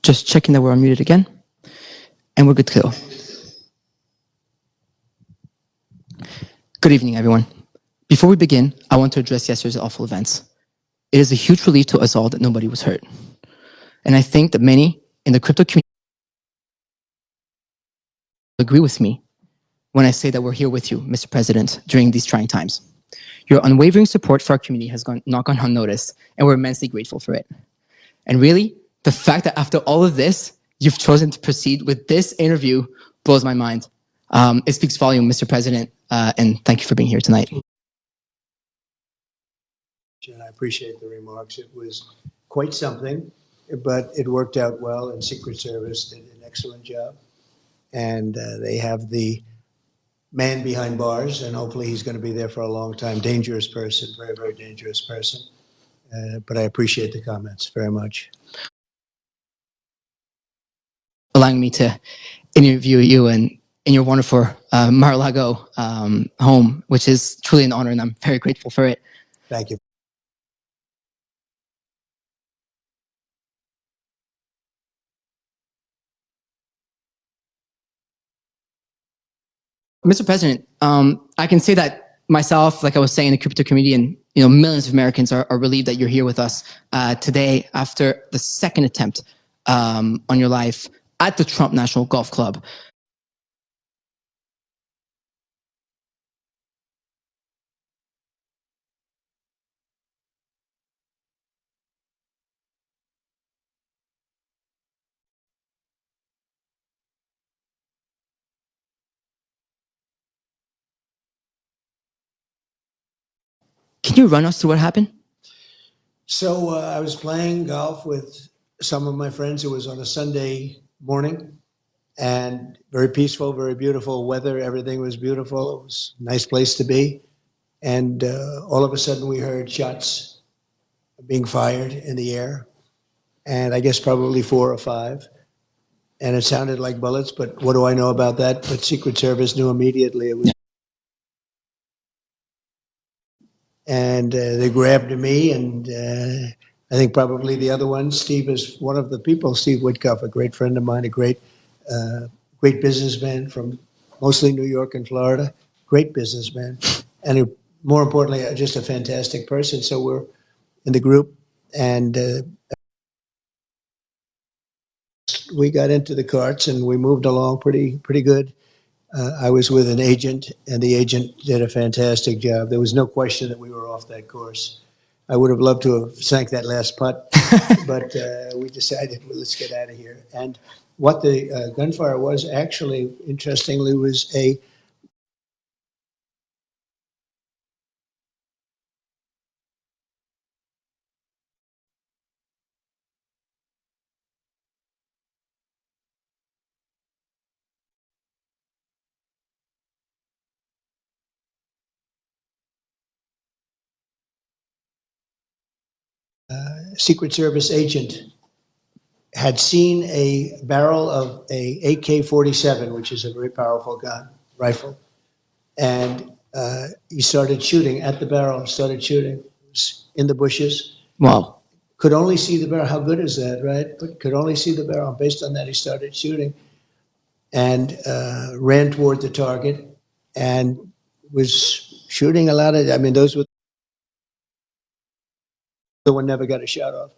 Just checking that we're unmuted again. And we're good to go. Good evening, everyone. Before we begin, I want to address yesterday's awful events. It is a huge relief to us all that nobody was hurt. And I think that many in the crypto community agree with me when I say that we're here with you, Mr. President, during these trying times. Your unwavering support for our community has not gone unnoticed, and we're immensely grateful for it. And really, the fact that after all of this, you've chosen to proceed with this interview blows my mind. It speaks volume, Mr. President, and thank you for being here tonight. I appreciate the remarks. It was quite something, but it worked out well, and Secret Service did an excellent job. And they have the man behind bars, and hopefully he's going to be there for a long time. Dangerous person, very, very dangerous person. But I appreciate the comments very much. Allowing me to interview you in your wonderful Mar-a-Lago home, which is truly an honor, and I'm very grateful for it. Thank you. Mr. President, I can say that myself, like I was saying, the crypto community and millions of Americans are relieved that you're here with us today after the second attempt on your life at the Trump National Golf Club. Can you run us through what happened? So I was playing golf with some of my friends. It was on a Sunday morning, and very peaceful, very beautiful weather. Everything was beautiful. It was a nice place to be. And all of a sudden we heard shots being fired in the air, and I guess probably 4 or 5. And it sounded like bullets, but what do I know about that? But Secret Service knew immediately it was. And they grabbed me, and I think probably the other one, Steve is one of the people, Steve Woodcock, a great friend of mine, a great businessman from mostly New York and Florida, great businessman, and more importantly, just a fantastic person. So we're in the group, and we got into the carts, and we moved along pretty good. I was with an agent, and the agent did a fantastic job. There was no question that we were off that course. I would have loved to have sank that last putt, but we decided, well, let's get out of here. And what the gunfire was actually, interestingly, was a Secret Service agent had seen a barrel of a AK-47, which is a very powerful gun, rifle, and he started shooting at the barrel, started shooting. It was in the bushes. Wow. Could only see the barrel. How good is that, right? But could only see the barrel. Based on that, he started shooting and ran toward the target and was shooting a lot of, I mean, those were, the one never got a shot off.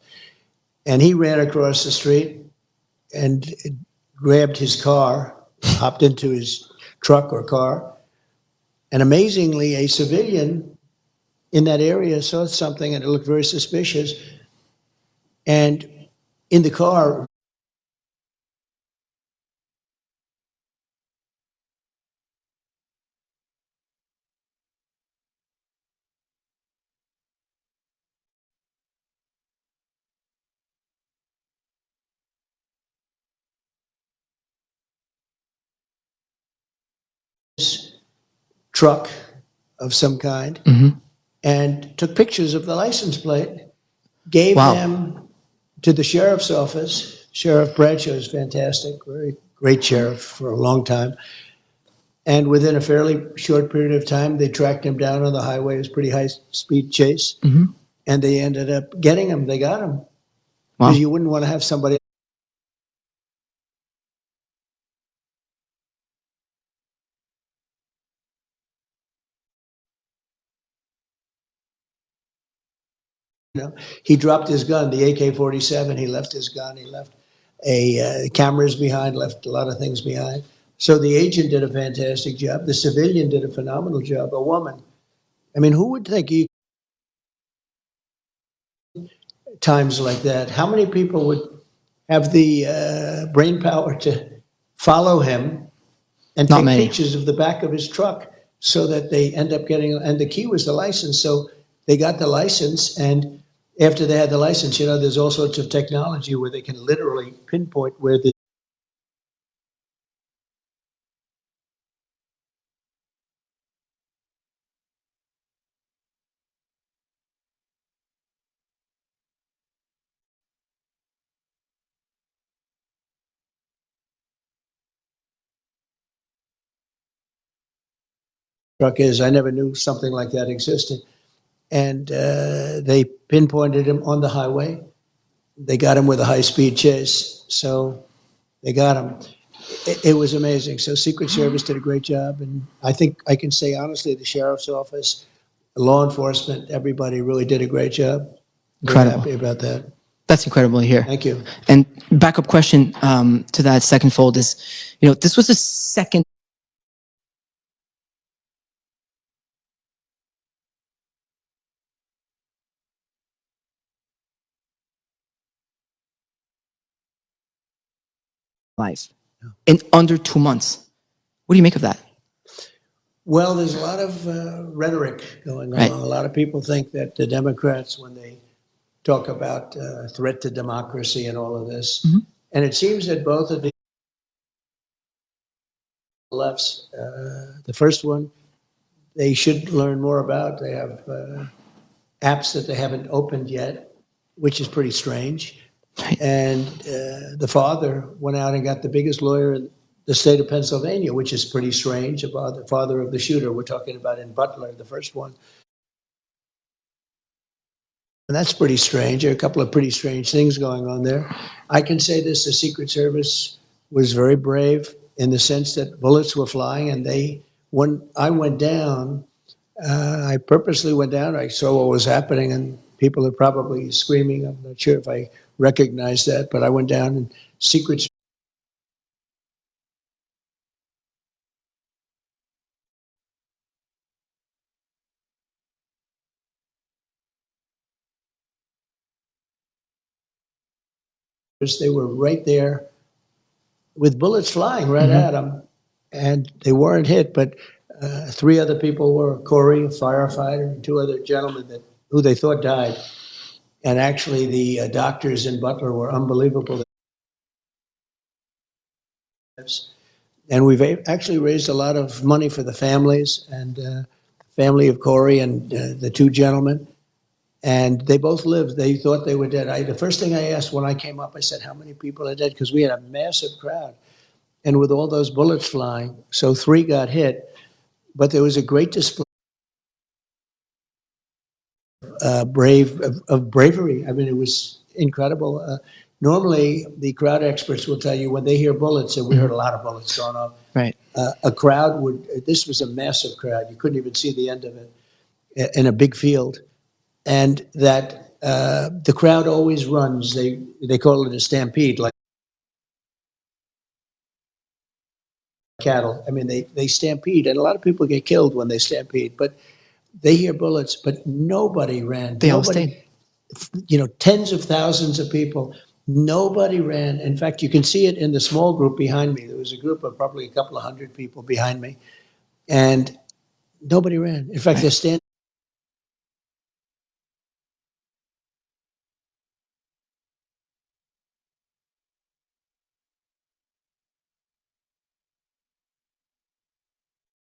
And he ran across the street and grabbed his car, hopped into his truck or car. And amazingly, a civilian in that area saw something and it looked very suspicious. And in the car, truck of some kind, and took pictures of the license plate, gave them to the sheriff's office. Sheriff Bradshaw is fantastic, very great sheriff for a long time. And within a fairly short period of time, they tracked him down on the highway. It was a pretty high-speed chase. And they ended up getting him. They got him. Because you wouldn't want to have somebody He dropped his gun, the AK-47. He left his gun. He left cameras behind, left a lot of things behind. So the agent did a fantastic job. The civilian did a phenomenal job. A woman. I mean, who would think times like that? How many people would have the brain power to follow him and Not take many. pictures of the back of his truck so that they end up getting, and the key was the license. So they got the license, and after they had the license, there's all sorts of technology where they can literally pinpoint where the truck is. I never knew something like that existed. And they pinpointed him on the highway. They got him with a high-speed chase. So they got him. It was amazing. So Secret Service did a great job. And I think I can say honestly, the sheriff's office, law enforcement, everybody really did a great job. Incredible. Very happy about that. That's incredible to hear. Thank you. And backup question to that second fold is, this was the second life in under 2 months. What do you make of that? Well, there's a lot of rhetoric going on. Right. A lot of people think that the Democrats, when they talk about threat to democracy and all of this, and it seems that both of the lefts, the first one, they should learn more about. They have apps that they haven't opened yet, which is pretty strange. Right. And the father went out and got the biggest lawyer in the state of Pennsylvania, which is pretty strange, about the father of the shooter. We're talking about in Butler, the first one. And that's pretty strange. There are a couple of pretty strange things going on there. I can say this, the Secret Service was very brave in the sense that bullets were flying, and when I went down, I purposely went down. I saw what was happening, and people are probably screaming. I'm not sure if I recognized that, but I went down, and Secret Service, they were right there with bullets flying right at them, and they weren't hit, but three other people were: Corey, a firefighter, and two other gentlemen who they thought died. And actually, the doctors in Butler were unbelievable. And we've actually raised a lot of money for the families and family of Corey and the two gentlemen. And they both lived. They thought they were dead. The first thing I asked when I came up, I said, how many people are dead? Because we had a massive crowd. And with all those bullets flying, so three got hit. But there was a great display of bravery. I mean, it was incredible. Normally, the crowd experts will tell you when they hear bullets, and we heard a lot of bullets going off. Right. A crowd this was a massive crowd. You couldn't even see the end of it in a big field. And that the crowd always runs. They call it a stampede, like cattle. I mean, they stampede, and a lot of people get killed when they stampede, but they hear bullets, but nobody ran. They all stayed. Tens of thousands of people. Nobody ran. In fact, you can see it in the small group behind me. There was a group of probably a couple of hundred people behind me, and nobody ran. In fact, they're standing.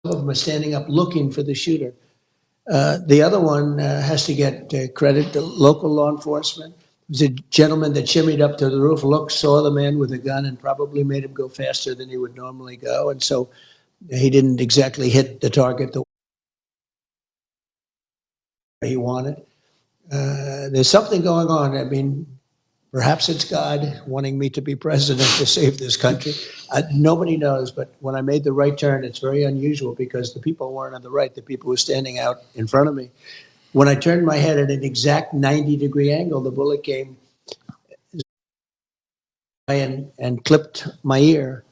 Some of them are standing up looking for the shooter. The other one has to get credit to local law enforcement. It was a gentleman that shimmied up to the roof, saw the man with a gun, and probably made him go faster than he would normally go. And so he didn't exactly hit the target the way he wanted. There's something going on. I mean, perhaps it's God wanting me to be president to save this country. Nobody knows, but when I made the right turn, it's very unusual because the people weren't on the right. The people were standing out in front of me. When I turned my head at an exact 90-degree angle, the bullet came and clipped my ear.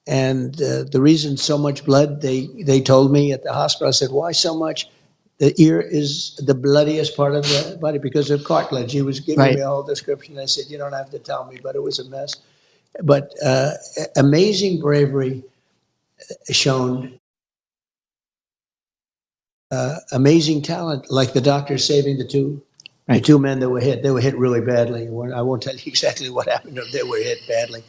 And the reason so much blood, they told me at the hospital, I said, why so much? The ear is the bloodiest part of the body because of cartilage. He was giving me a whole description. I said, you don't have to tell me, but it was a mess. But amazing bravery shown, amazing talent, like the doctor saving the two men that were hit. They were hit really badly. I won't tell you exactly what happened. They were hit badly.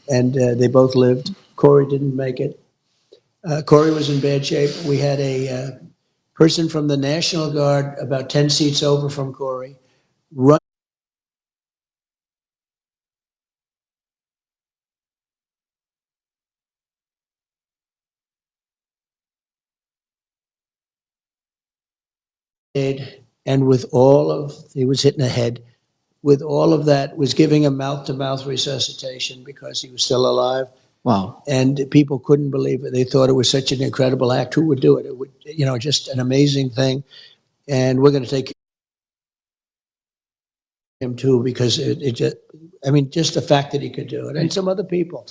And they both lived. Corey didn't make it. Corey was in bad shape. We had a person from the National Guard about 10 seats over from Corey run and with all of, he was hitting the head, with all of that, was giving him mouth-to-mouth resuscitation because he was still alive. Wow. And people couldn't believe it. They thought it was such an incredible act. Who would do it? It would, just an amazing thing. And we're going to take him too, because it just, just the fact that he could do it, and some other people.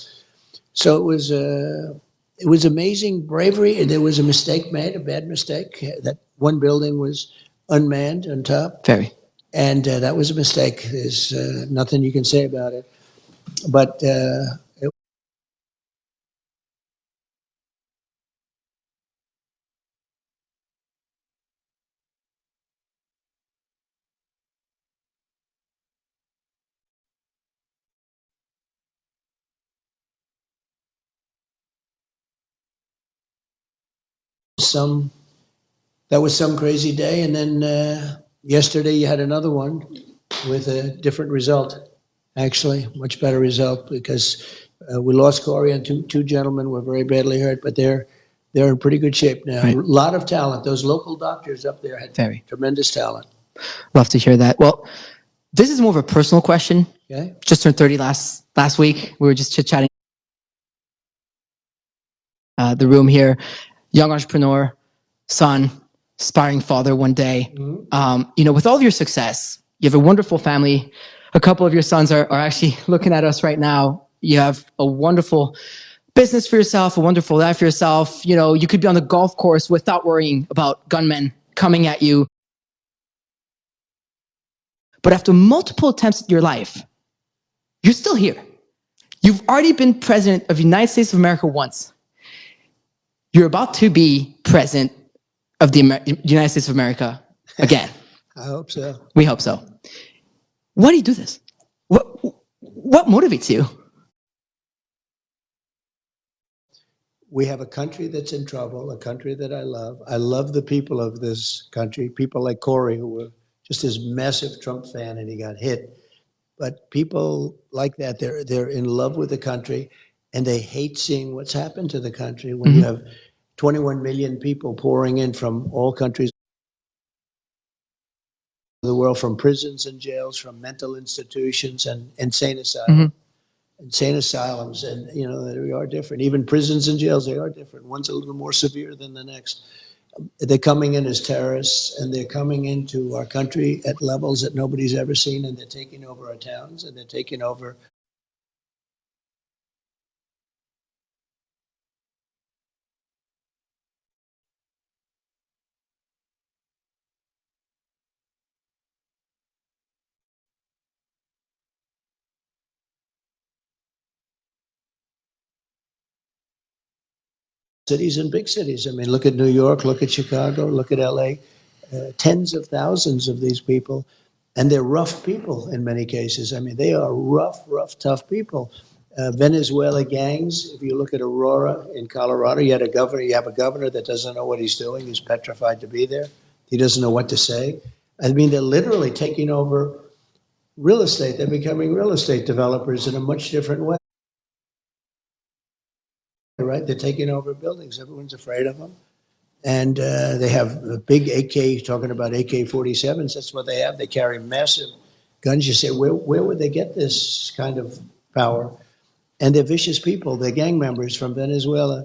So it was amazing bravery. And there was a mistake made, a bad mistake. That one building was unmanned on top. Very. And that was a mistake. There's nothing you can say about it. But that was some crazy day. And then yesterday you had another one with a different result, actually, much better result, because we lost Corey and two gentlemen were very badly hurt, but they're in pretty good shape now. Right. A lot of talent. Those local doctors up there had tremendous talent. Love to hear that. Well, this is more of a personal question. Okay. Just turned 30 last week. We were just chit-chatting. The room here, young entrepreneur, son, aspiring father one day. Mm-hmm. With all of your success, you have a wonderful family. A couple of your sons are actually looking at us right now. You have a wonderful business for yourself, a wonderful life for yourself. You could be on the golf course without worrying about gunmen coming at you. But after multiple attempts at your life, you're still here. You've already been president of the United States of America once. You're about to be president of the United States of America again. I hope so. We hope so. Why do you do this? What motivates you? We have a country that's in trouble, a country that I love. I love the people of this country, people like Corey, who were just this massive Trump fan and he got hit. But people like that, they're in love with the country and they hate seeing what's happened to the country when you have 21 million people pouring in from all countries of the world, from prisons and jails, from mental institutions and insane asylums. Insane asylums, and they are different. Even prisons and jails, they are different. One's a little more severe than the next. They're coming in as terrorists, and they're coming into our country at levels that nobody's ever seen, and they're taking over our towns, and they're taking over cities and big cities. Look at New York, look at Chicago, look at LA. Tens of thousands of these people, and they're rough people in many cases. They are rough, tough people. Venezuela gangs. If you look at Aurora in Colorado, you have a governor that doesn't know what he's doing. He's petrified to be there. He doesn't know what to say. They're literally taking over real estate. They're becoming real estate developers in a much different way. Right? They're taking over buildings. Everyone's afraid of them. And they have a big AK, talking about AK-47s. That's what they have. They carry massive guns. You say, where would they get this kind of power? And they're vicious people. They're gang members from Venezuela,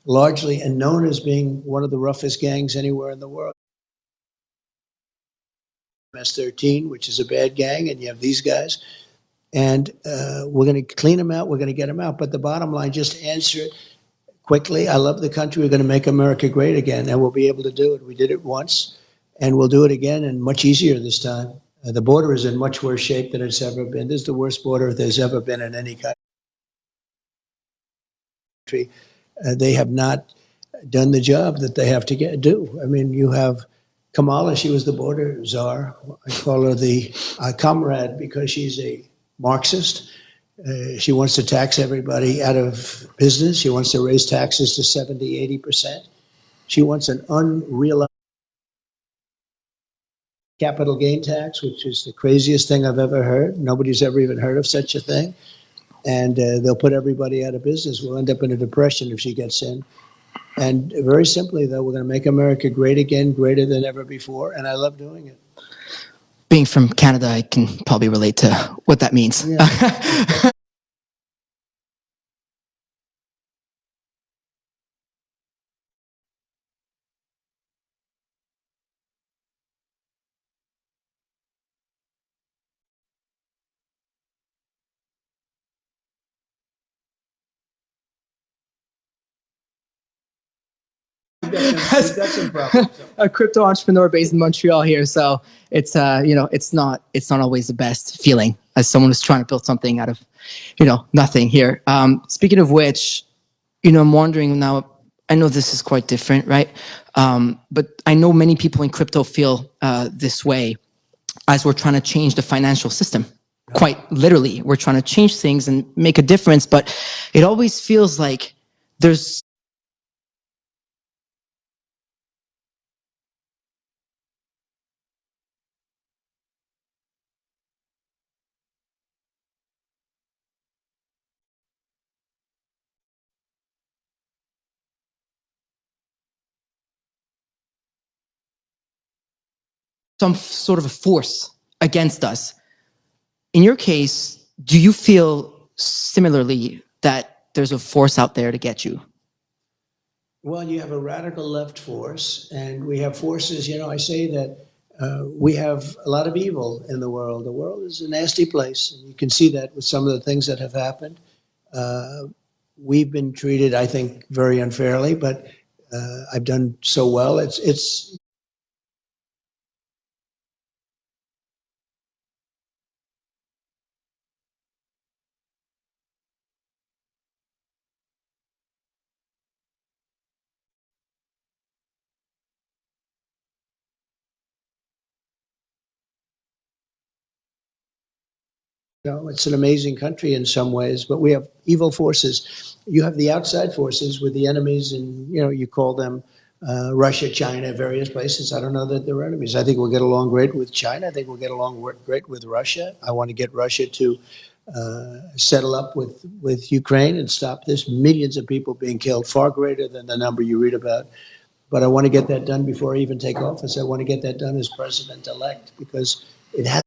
largely, and known as being one of the roughest gangs anywhere in the world. MS-13, which is a bad gang, and you have these guys. And we're going to clean them out. We're going to get them out. But the bottom line, just answer it quickly. I love the country. We're going to make America great again, and we'll be able to do it. We did it once, and we'll do it again, and much easier this time. The border is in much worse shape than it's ever been. This is the worst border there's ever been in any country. They have not done the job that they have to do. I mean, you have Kamala, she was the border czar. I call her the comrade because she's a Marxist. She wants to tax everybody out of business. She wants to raise taxes to 70, 80%. She wants an unrealized capital gain tax, which is the craziest thing I've ever heard. Nobody's ever even heard of such a thing. And they'll put everybody out of business. We'll end up in a depression if she gets in. And very simply, though, we're going to make America great again, greater than ever before. And I love doing it. Being from Canada, I can probably relate to what that means. Yeah. We've got some problems. A crypto entrepreneur based in Montreal here, so it's it's not always the best feeling as someone who's trying to build something out of nothing here. Speaking of which, I'm wondering now. I know this is quite different, right? But I know many people in crypto feel this way as we're trying to change the financial system. Quite literally, we're trying to change things and make a difference, but it always feels like there's some sort of a force against us. In your case, do you feel similarly that there's a force out there to get you? Well, you have a radical left force, and we have forces. I say that we have a lot of evil in the world. The world is a nasty place, and you can see that with some of the things that have happened. We've been treated, I think, very unfairly, but I've done so well. It's it's an amazing country in some ways, but we have evil forces. You have the outside forces with the enemies, and you call them Russia, China, various places. I don't know that they're enemies. I think we'll get along great with China. I think we'll get along great with Russia. I want to get Russia to settle up with Ukraine and stop this. Millions of people being killed, far greater than the number you read about. But I want to get that done before I even take office. I want to get that done as president-elect because it has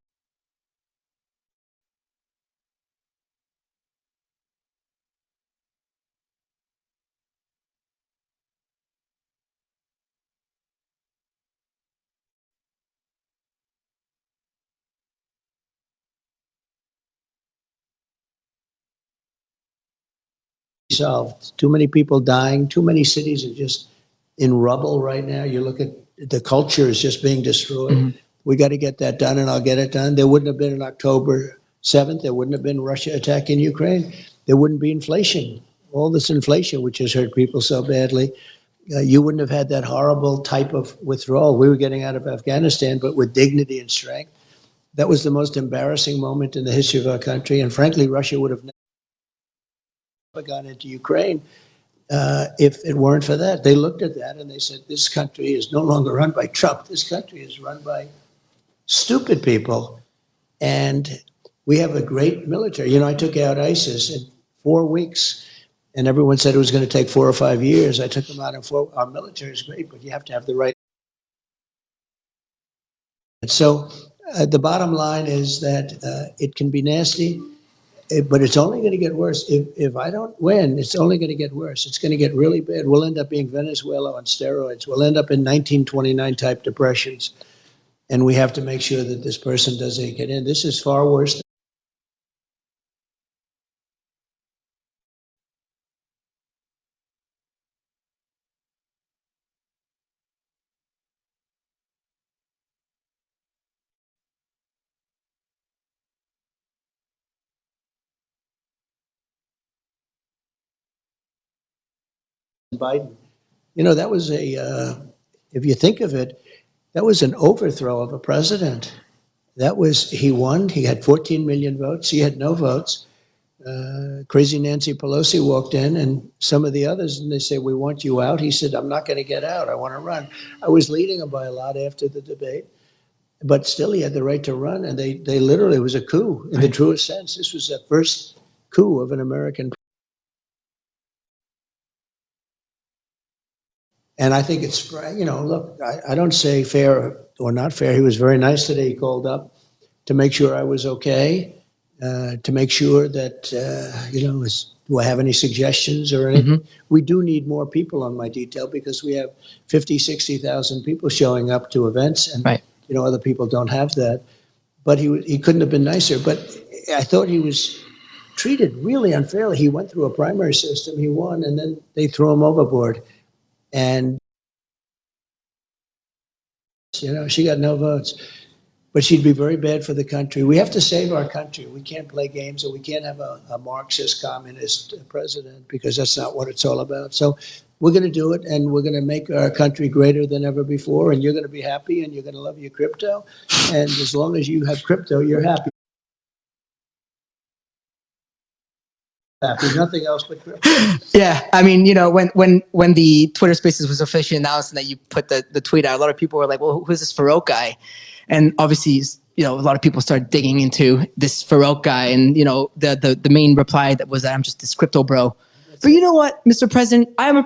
solved. Too many people dying. Too many cities are just in rubble right now. You look at the culture is just being destroyed. Mm-hmm. We got to get that done, and I'll get it done. There wouldn't have been an October 7th. There wouldn't have been Russia attacking Ukraine. There wouldn't be inflation. All this inflation, which has hurt people so badly. You wouldn't have had that horrible type of withdrawal we were getting out of Afghanistan, but with dignity and strength. That was the most embarrassing moment in the history of our country. And frankly, Russia would have never gone into Ukraine if it weren't for that. They looked at that and they said, this country is no longer run by Trump. This country is run by stupid people. And we have a great military. I took out ISIS in 4 weeks, and everyone said it was going to take 4 or 5 years. I took them out in 4. Our military is great, but you have to have the right. So the bottom line is that it can be nasty. But it's only going to get worse. If I don't win, it's only going to get worse. It's going to get really bad. We'll end up being Venezuela on steroids. We'll end up in 1929 type depressions. and we have to make sure that this person doesn't get in. This is far worse than Biden. You know, that was if you think of it, that was an overthrow of a president. That was, he won, he had 14 million votes, he had no votes. Crazy Nancy Pelosi walked in and some of the others, and they say, we want you out. He said, I'm not going to get out. I want to run. I was leading him by a lot after the debate, but still he had the right to run. And they literally, it was a coup in the truest sense. This was the first coup of an American. And I think it's, you know, look, I don't say fair or not fair. He was very nice today. He called up to make sure I was okay, to make sure that, you know, do I have any suggestions or anything? Mm-hmm. We do need more people on my detail because we have 50, 60,000 people showing up to events, and, you know, other people don't have that. But he couldn't have been nicer. But I thought he was treated really unfairly. He went through a primary system, he won, and then they threw him overboard. And, you know, she got no votes. But she'd be very bad for the country. We have to save our country. We can't play games, and we can't have a Marxist, communist president, because that's not what it's all about. So we're going to do it, and we're going to make our country greater than ever before, and you're going to be happy, and you're going to love your crypto. And as long as you have crypto, you're happy. Nothing else but crypto. Yeah, I mean, you know, when the Twitter Spaces was officially announced and that you put the tweet out, a lot of people were like, well, who's this Farouk guy? And obviously, you know, a lot of people started digging into this Farouk guy, and, you know, the main reply that was that I'm just this crypto bro. But you know what, Mr. President, I am a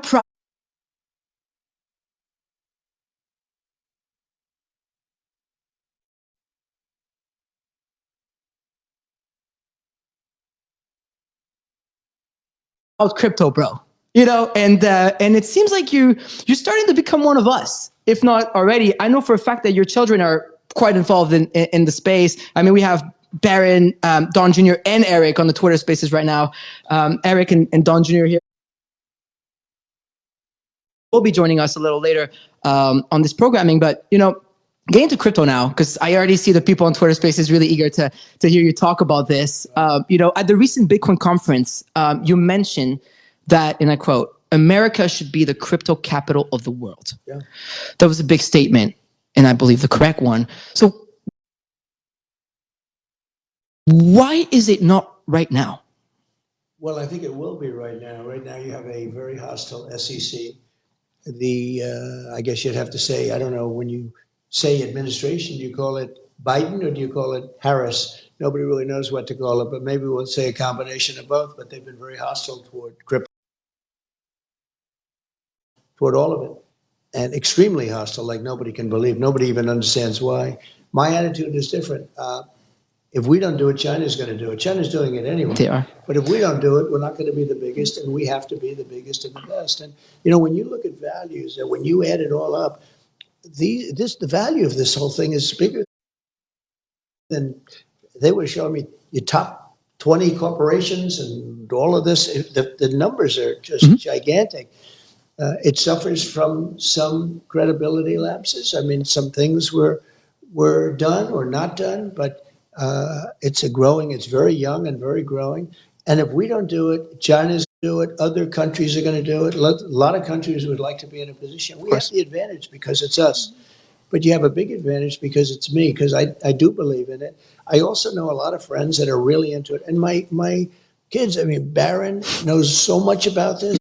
crypto bro, you know, and it seems like you're starting to become one of us, if not already. I know for a fact that your children are quite involved in the space. I mean, we have Baron, Don Jr., and Eric on the Twitter Spaces right now. Eric and Don Jr. here will be joining us a little later on this programming. But, you know, get into crypto now, because I already see the people on Twitter Spaces really eager to hear you talk about this. You know, at the recent Bitcoin conference, you mentioned that, and I quote, America should be the crypto capital of the world. Yeah. That was a big statement, and I believe the correct one. So why is it not right now? Well, I think it will be right now. Right now you have a very hostile SEC. I guess you'd have to say, I don't know, when you say administration, do you call it Biden or do you call it Harris? Nobody really knows what to call it, but maybe we'll say a combination of both. But they've been very hostile toward crypto, toward all of it, and extremely hostile, like nobody can believe. Nobody even understands why. My attitude is different. If we don't do it, China's going to do it. China's doing it anyway. They are. But if we don't do it, we're not going to be the biggest, and we have to be the biggest and the best. And, you know, when you look at values, and when you add it all up, the value of this whole thing is bigger than they were showing me. Your top 20 corporations and all of this, the numbers are just gigantic. It suffers from some credibility lapses. I mean, some things were done or not done, but it's very young and very growing. And if we don't do it, China's going to do it, other countries are going to do it. A lot of countries would like to be in a position. We have the advantage because it's us. But you have a big advantage because it's me, because I do believe in it. I also know a lot of friends that are really into it. And my kids, I mean, Baron knows so much about this.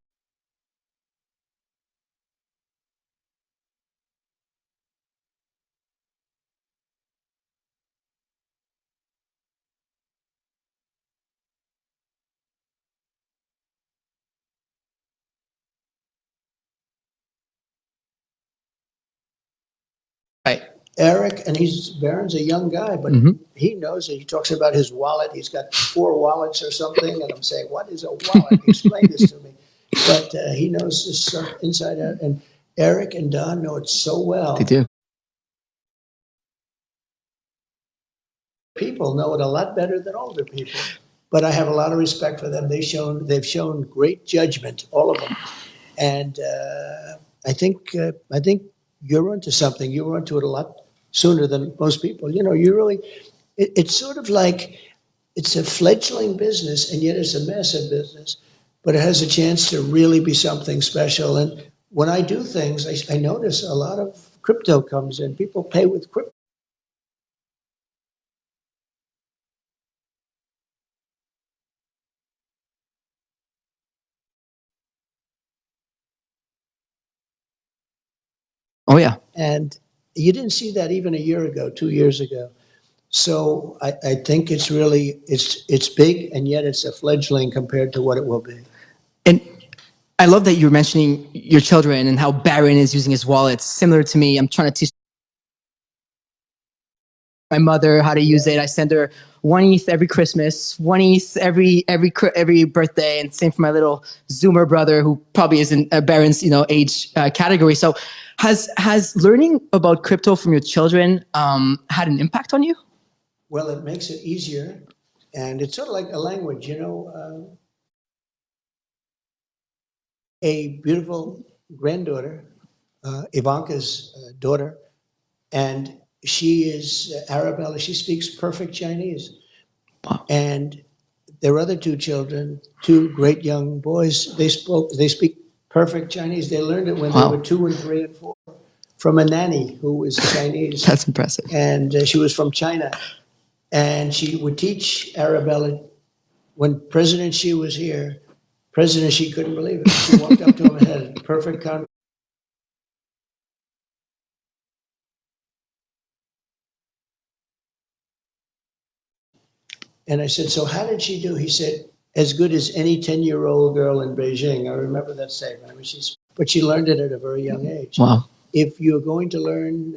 Right. Eric, and Baron's a young guy, but he knows it. He talks about his wallet. He's got 4 wallets or something, and I'm saying, what is a wallet? Explain this to me. But he knows this stuff inside out, and Eric and Don know it so well. They do. people know it a lot better than older people. But I have a lot of respect for them. They've shown great judgment, all of them. And I think you're onto something. You're onto it a lot sooner than most people. You know, you really. It's sort of like it's a fledgling business, and yet it's a massive business. But it has a chance to really be something special. And when I do things, I notice a lot of crypto comes in. People pay with crypto. Oh yeah. And you didn't see that even a year ago, 2 years ago. So I think it's really it's big, and yet it's a fledgling compared to what it will be. And I love that you were mentioning your children and how Barron is using his wallet. Similar to me, I'm trying to teach my mother how to use it. I send her one ETH every Christmas, one ETH every birthday, and same for my little Zoomer brother, who probably isn't Barron's age category. So, has learning about crypto from your children had an impact on you? Well, it makes it easier, and it's sort of like a language, you know. A beautiful granddaughter, Ivanka's daughter, and she is Arabella. She speaks perfect Chinese. Wow. And their other two children, two great young boys, they speak perfect Chinese. They learned it when Wow. they were 2 and 3 and 4 from a nanny who was Chinese. That's impressive. And she was from China. And she would teach Arabella. When President Xi was here, President Xi couldn't believe it. She walked up to him and had a perfect conversation. And I said, so how did she do? He said, as good as any 10-year-old girl in Beijing. I remember that statement. I mean, but she learned it at a very young age. Wow. If you're going to learn,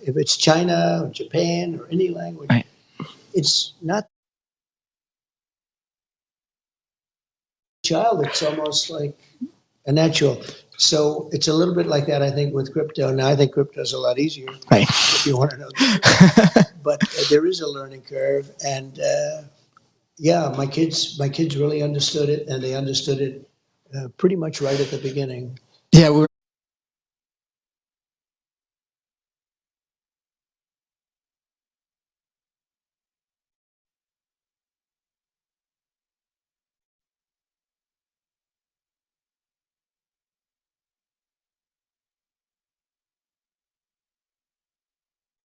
if it's China or Japan or any language, right. It's not a child. It's almost like a natural. So it's a little bit like that, I think, with crypto. Now, I think crypto is a lot easier, right. if you want to know. But there is a learning curve. And yeah, my kids really understood it, and they understood it pretty much right at the beginning. Yeah, we're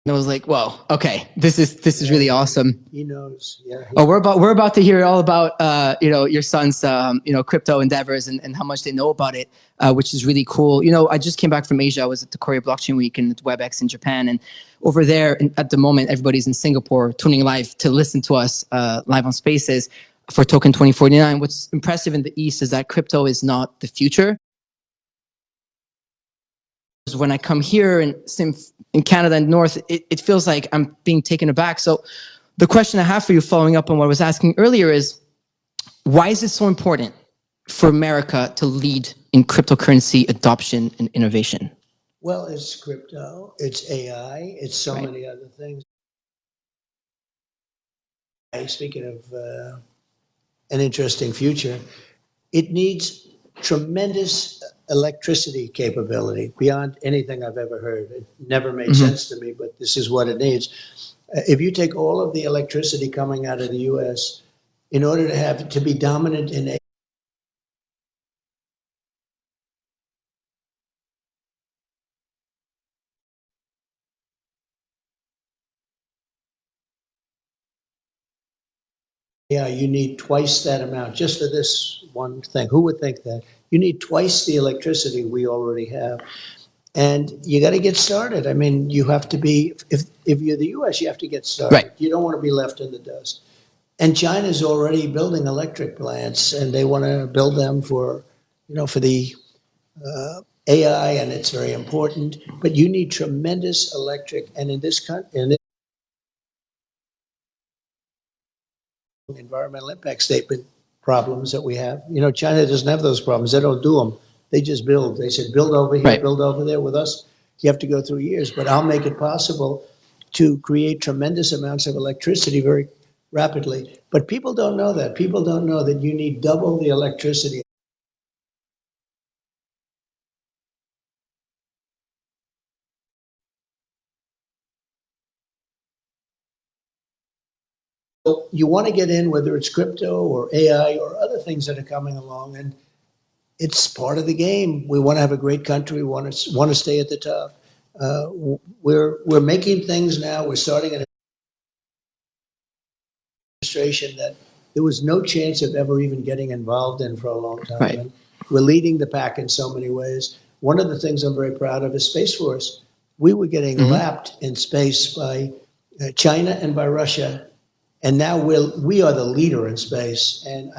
and I was like, "Whoa, okay, this is really awesome." He knows. Yeah. Oh, we're about to hear all about your son's crypto endeavors and how much they know about it, which is really cool. You know, I just came back from Asia. I was at the Korea Blockchain Week and at WebEx in Japan, and over there at the moment, everybody's in Singapore tuning live to listen to us live on Spaces for Token 2049. What's impressive in the East is that crypto is not the future. When I come here and in Canada and North, it feels like I'm being taken aback. So the question I have for you, following up on what I was asking earlier, is why is it so important for America to lead in cryptocurrency adoption and innovation? Well, it's crypto, it's AI, it's so many other things. Speaking of an interesting future, it needs tremendous electricity capability beyond anything I've ever heard. It never made sense to me, but this is what it needs. If you take all of the electricity coming out of the U.S., in order to be dominant in a you need twice that amount just for this one thing. Who would think that? You need twice the electricity we already have. And you got to get started. I mean, you have to be, if you're the U.S., you have to get started. Right. You don't want to be left in the dust. And China's already building electric plants, and they want to build them for the AI, and it's very important. But you need tremendous electric, and in this country, environmental impact statement problems that we have. You know, China doesn't have those problems. They don't do them. They just build. They said, build over here, build over there. With us, you have to go through years. But I'll make it possible to create tremendous amounts of electricity very rapidly. But people don't know that. People don't know that you need double the electricity. So you want to get in, whether it's crypto or AI or other things that are coming along, and it's part of the game. We want to have a great country. We want to stay at the top. We're making things now. We're starting an administration that there was no chance of ever even getting involved in for a long time. Right. And we're leading the pack in so many ways. One of the things I'm very proud of is Space Force. We were getting lapped in space by China and by Russia, and now we are the leader in space. And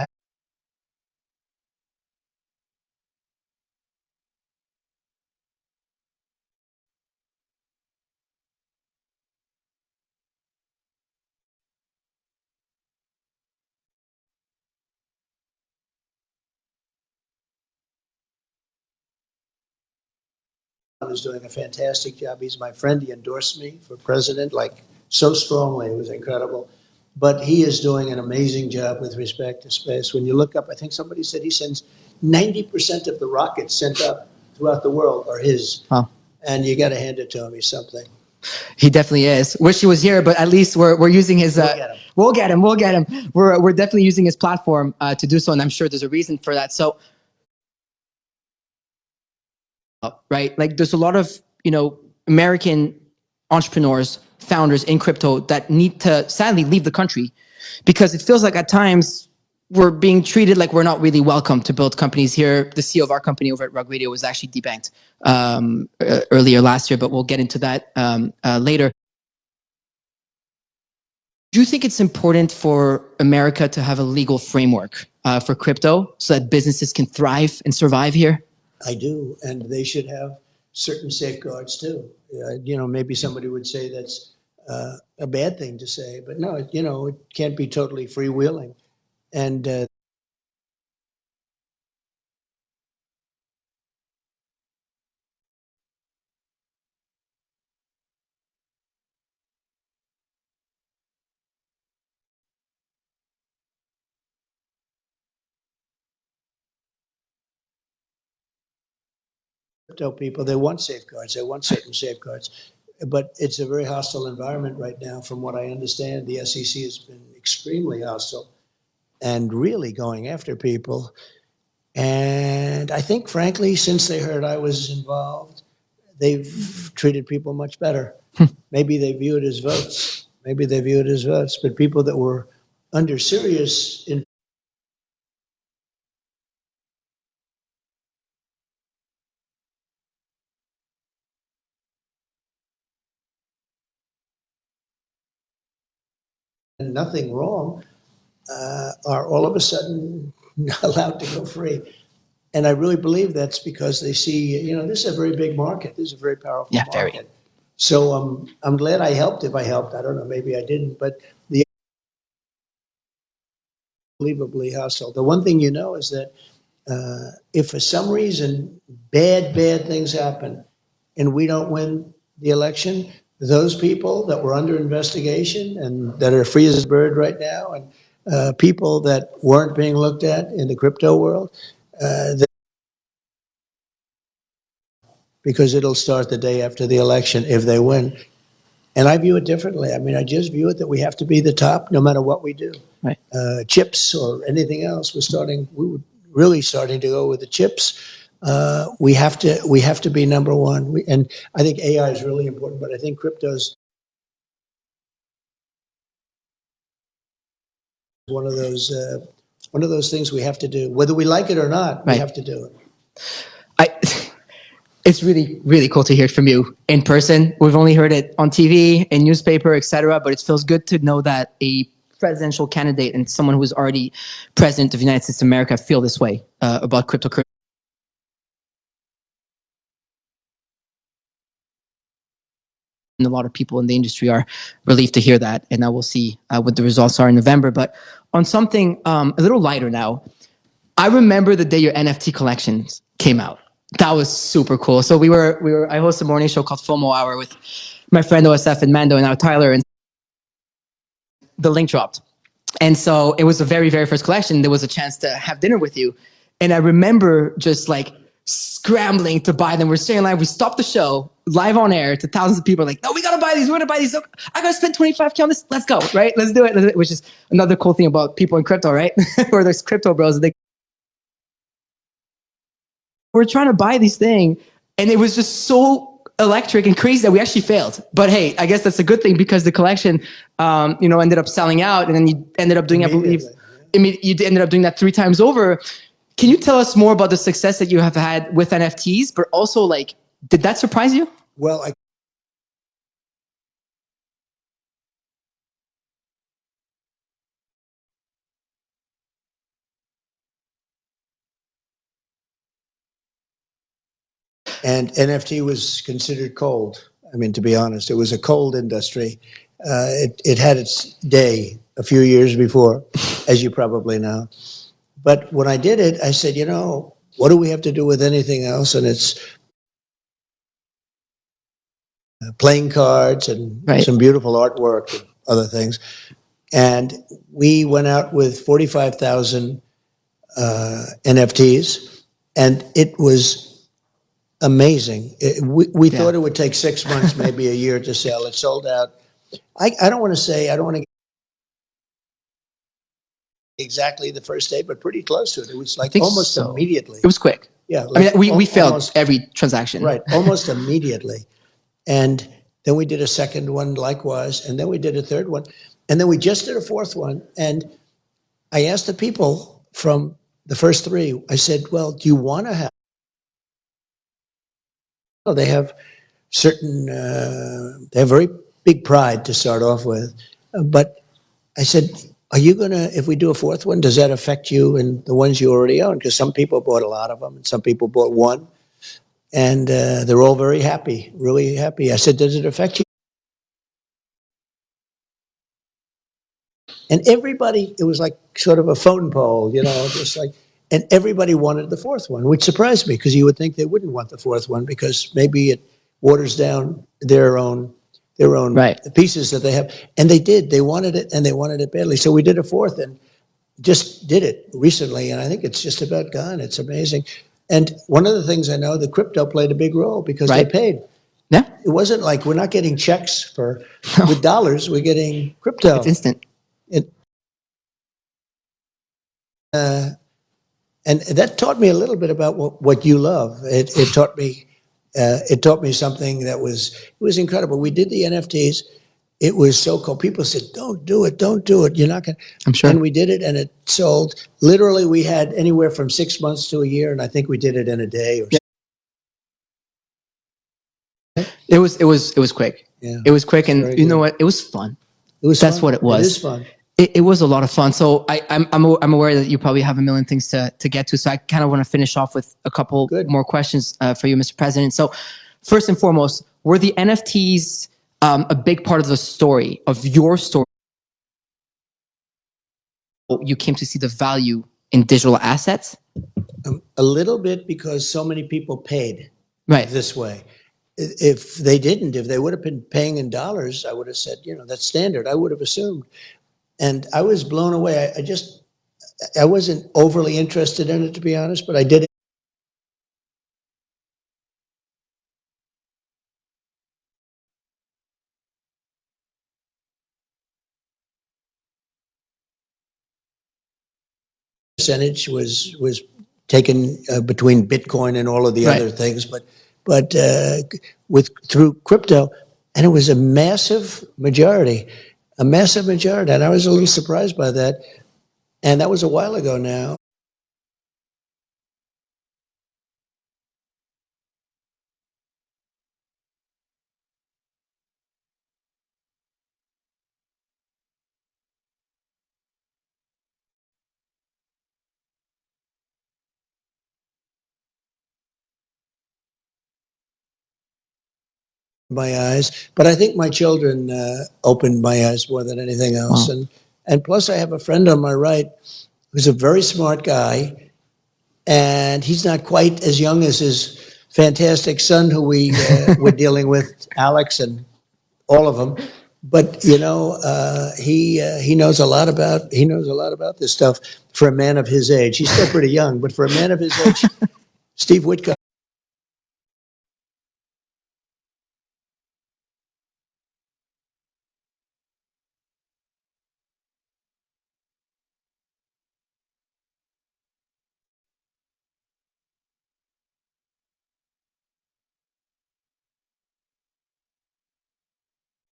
is doing a fantastic job. He's my friend. He endorsed me for president, like so strongly. It was incredible. But he is doing an amazing job with respect to space. When you look up, I think somebody said he sends 90% of the rockets sent up throughout the world are his. Wow. And you got to hand it to him. He's something. He definitely is. Wish he was here, but at least we're using his. We'll get him. We're definitely using his platform to do so, and I'm sure there's a reason for that. So, right, like there's a lot of American entrepreneurs, founders in crypto that need to sadly leave the country because it feels like at times we're being treated like we're not really welcome to build companies here. The CEO of our company over at Rug Radio was actually debanked earlier last year, but we'll get into that later. Do you think it's important for America to have a legal framework for crypto so that businesses can thrive and survive here? I do, and they should have certain safeguards too. Maybe somebody would say that's a bad thing to say, but no, it can't be totally freewheeling. And crypto people, they want safeguards. They want certain safeguards. But it's a very hostile environment right now. From what I understand, the SEC has been extremely hostile and really going after people. And I think, frankly, since they heard I was involved, they've treated people much better. Maybe they view it as votes. Maybe they view it as votes. But people that were under serious nothing wrong are all of a sudden not allowed to go free. And I really believe that's because they see, this is a very big market. This is a very powerful market. Very. So I'm glad I helped. If I helped, I don't know, maybe I didn't. But the unbelievably hostile. The one thing is that if for some reason bad things happen and we don't win the election, those people that were under investigation and that are free as a bird right now, and people that weren't being looked at in the crypto world, because it'll start the day after the election if they win. And I view it differently. I mean, I just view it that we have to be the top no matter what we do. Right. Chips or anything else, we were really starting to go with the chips. We have to be number one. And I think AI is really important, but I think crypto's one of those things we have to do. Whether we like it or not, we have to do it. It's really, really cool to hear it from you in person. We've only heard it on TV, in newspaper, etc. But it feels good to know that a presidential candidate and someone who is already president of the United States of America feel this way about cryptocurrency. And a lot of people in the industry are relieved to hear that. And now we'll see what the results are in November. But on something a little lighter now, I remember the day your NFT collections came out. That was super cool. So I hosted a morning show called FOMO Hour with my friend OSF and Mando and now Tyler, and the link dropped. And so it was the very, very first collection. There was a chance to have dinner with you. And I remember just like scrambling to buy them. We're staying live. We stopped the show live on air to thousands of people like, no, we got to buy these. We're going to buy these. I got to spend 25K on this. Let's go. Right. Let's do it. Which is another cool thing about people in crypto, right? Or there's crypto bros. We're trying to buy these things. And it was just so electric and crazy that we actually failed. But hey, I guess that's a good thing because the collection, ended up selling out, and then you ended up doing, I believe, you ended up doing that 3 times over. Can you tell us more about the success that you have had with NFTs, but also like, did that surprise you? Well, and NFT was considered cold. I mean, to be honest, it was a cold industry. It had its day a few years before, as you probably know. But when I did it, I said, what do we have to do with anything else? And it's playing cards and some beautiful artwork and other things. And we went out with 45,000 NFTs, and it was amazing. We thought it would take 6 months, maybe a year to sell. It sold out. I don't want to exactly the first day, but pretty close to it. It was like almost immediately. It was quick. Yeah. Like we failed every transaction. Right. Almost immediately. And then we did a second one likewise. And then we did a third one. And then we just did a fourth one. And I asked the people from the first 3, I said, well, do you want to have? Well, they have certain, they have very big pride to start off with. But I said, are you going to, if we do a fourth one, does that affect you and the ones you already own? Because some people bought a lot of them and some people bought one. And they're all very happy, really happy. I said, does it affect you? And everybody, it was like sort of a phone poll, just like, and everybody wanted the fourth one, which surprised me because you would think they wouldn't want the fourth one because maybe it waters down their own pieces that they have. And they did. They wanted it, and they wanted it badly. So we did a fourth and just did it recently, and I think it's just about gone. It's amazing. And one of the things I know, the crypto played a big role because they paid. Yeah. It wasn't like we're not getting checks with dollars. We're getting crypto. It's instant. And that taught me a little bit about what you love. It taught me something that was incredible. We did the NFTs. It was so cool. People said, don't do it. Don't do it. You're not going to. I'm sure. And we did it, and it sold. Literally, we had anywhere from 6 months to a year, and I think we did it in a day or something. It was quick. Yeah. It was quick, and you know what? It was fun. That's what it was. It is fun. It was a lot of fun. So I'm aware that you probably have a million things to get to. So I kind of want to finish off with a couple more questions for you, Mr. President. So first and foremost, were the NFTs a big part of the story, of your story? You came to see the value in digital assets? A little bit, because so many people paid this way. If they didn't, if they would have been paying in dollars, I would have said, that's standard. I would have assumed. And I was blown away. I wasn't overly interested in it, to be honest, but I did it. Percentage was taken between Bitcoin and all of the other things, but through crypto, and it was a massive majority, and I was a little surprised by that, and that was a while ago now. My eyes, but I think my children opened my eyes more than anything else. Wow. And plus, I have a friend on my right who's a very smart guy, and he's not quite as young as his fantastic son, who we're dealing with, Alex, and all of them. But he knows a lot about this stuff for a man of his age. He's still pretty young, but for a man of his age, Steve Witkoff.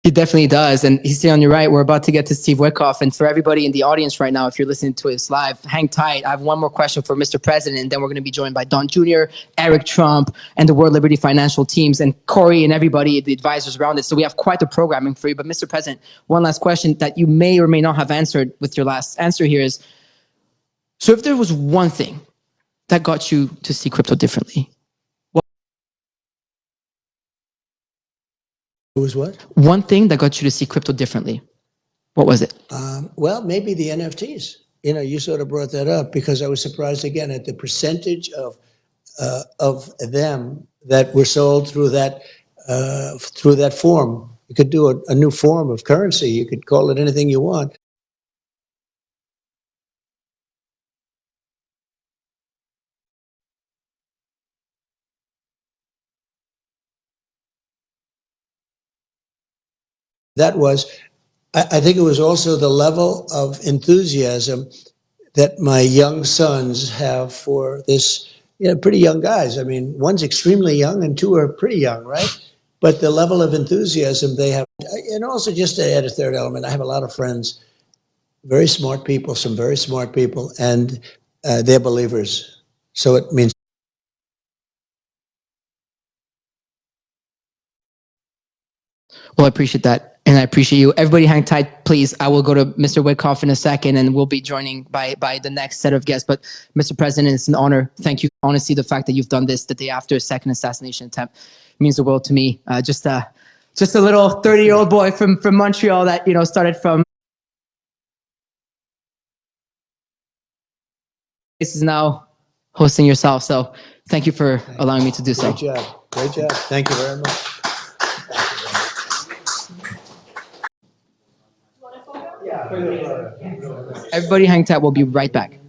He definitely does. And he's on your right. We're about to get to Steve Witkoff. And for everybody in the audience right now, if you're listening to us live, hang tight. I have one more question for Mr. President. And then we're going to be joined by Don Jr., Eric Trump, and the World Liberty Financial teams, and Corey and everybody, the advisors around it. So we have quite the programming for you. But Mr. President, one last question that you may or may not have answered with your last answer here is, so if there was one thing that got you to see crypto differently, It was what? one thing that got you to see crypto differently, what was it? Well, maybe the NFTs. You sort of brought that up because I was surprised again at the percentage of them that were sold through that form. You could do a new form of currency. You could call it anything you want. That was, I think it was also the level of enthusiasm that my young sons have for this, pretty young guys. I mean, one's extremely young and two are pretty young, right? But the level of enthusiasm they have, and also just to add a third element, I have a lot of friends, very smart people, some very smart people, and they're believers. So it means. Well, I appreciate that. And I appreciate you. Everybody hang tight, please. I will go to Mr. Witkoff in a second, and we'll be joining by the next set of guests. But Mr. President, it's an honor. Thank you. Honestly, the fact that you've done this the day after a second assassination attempt means the world to me. Just a little 30-year-old boy from Montreal that, started from. This is now hosting yourself. So thank you for allowing me to do so. Great job. Great job. Thank you very much. Everybody hang tight. We'll be right back.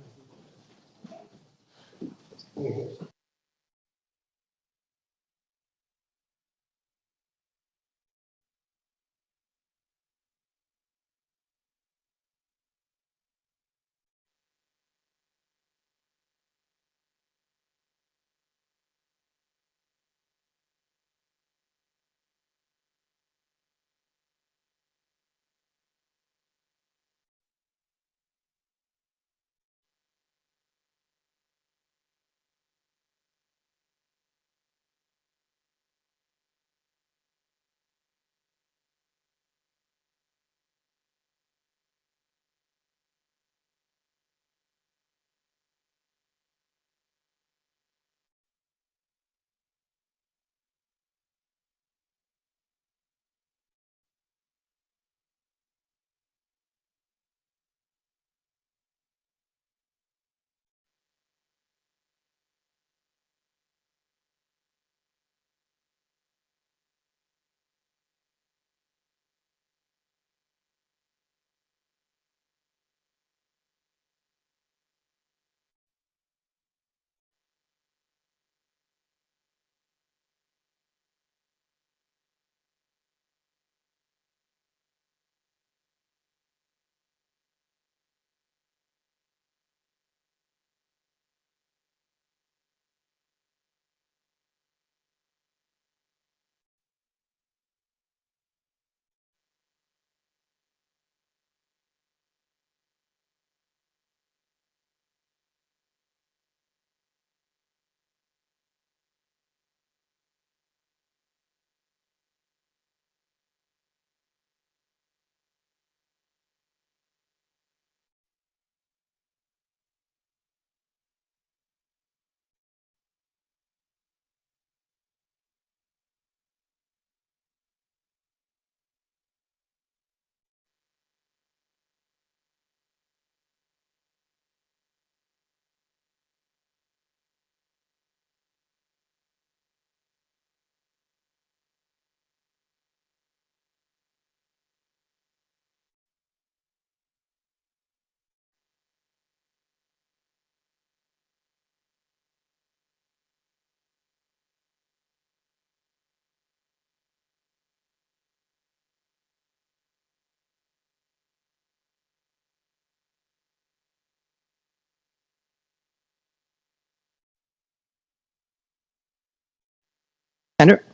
Ender.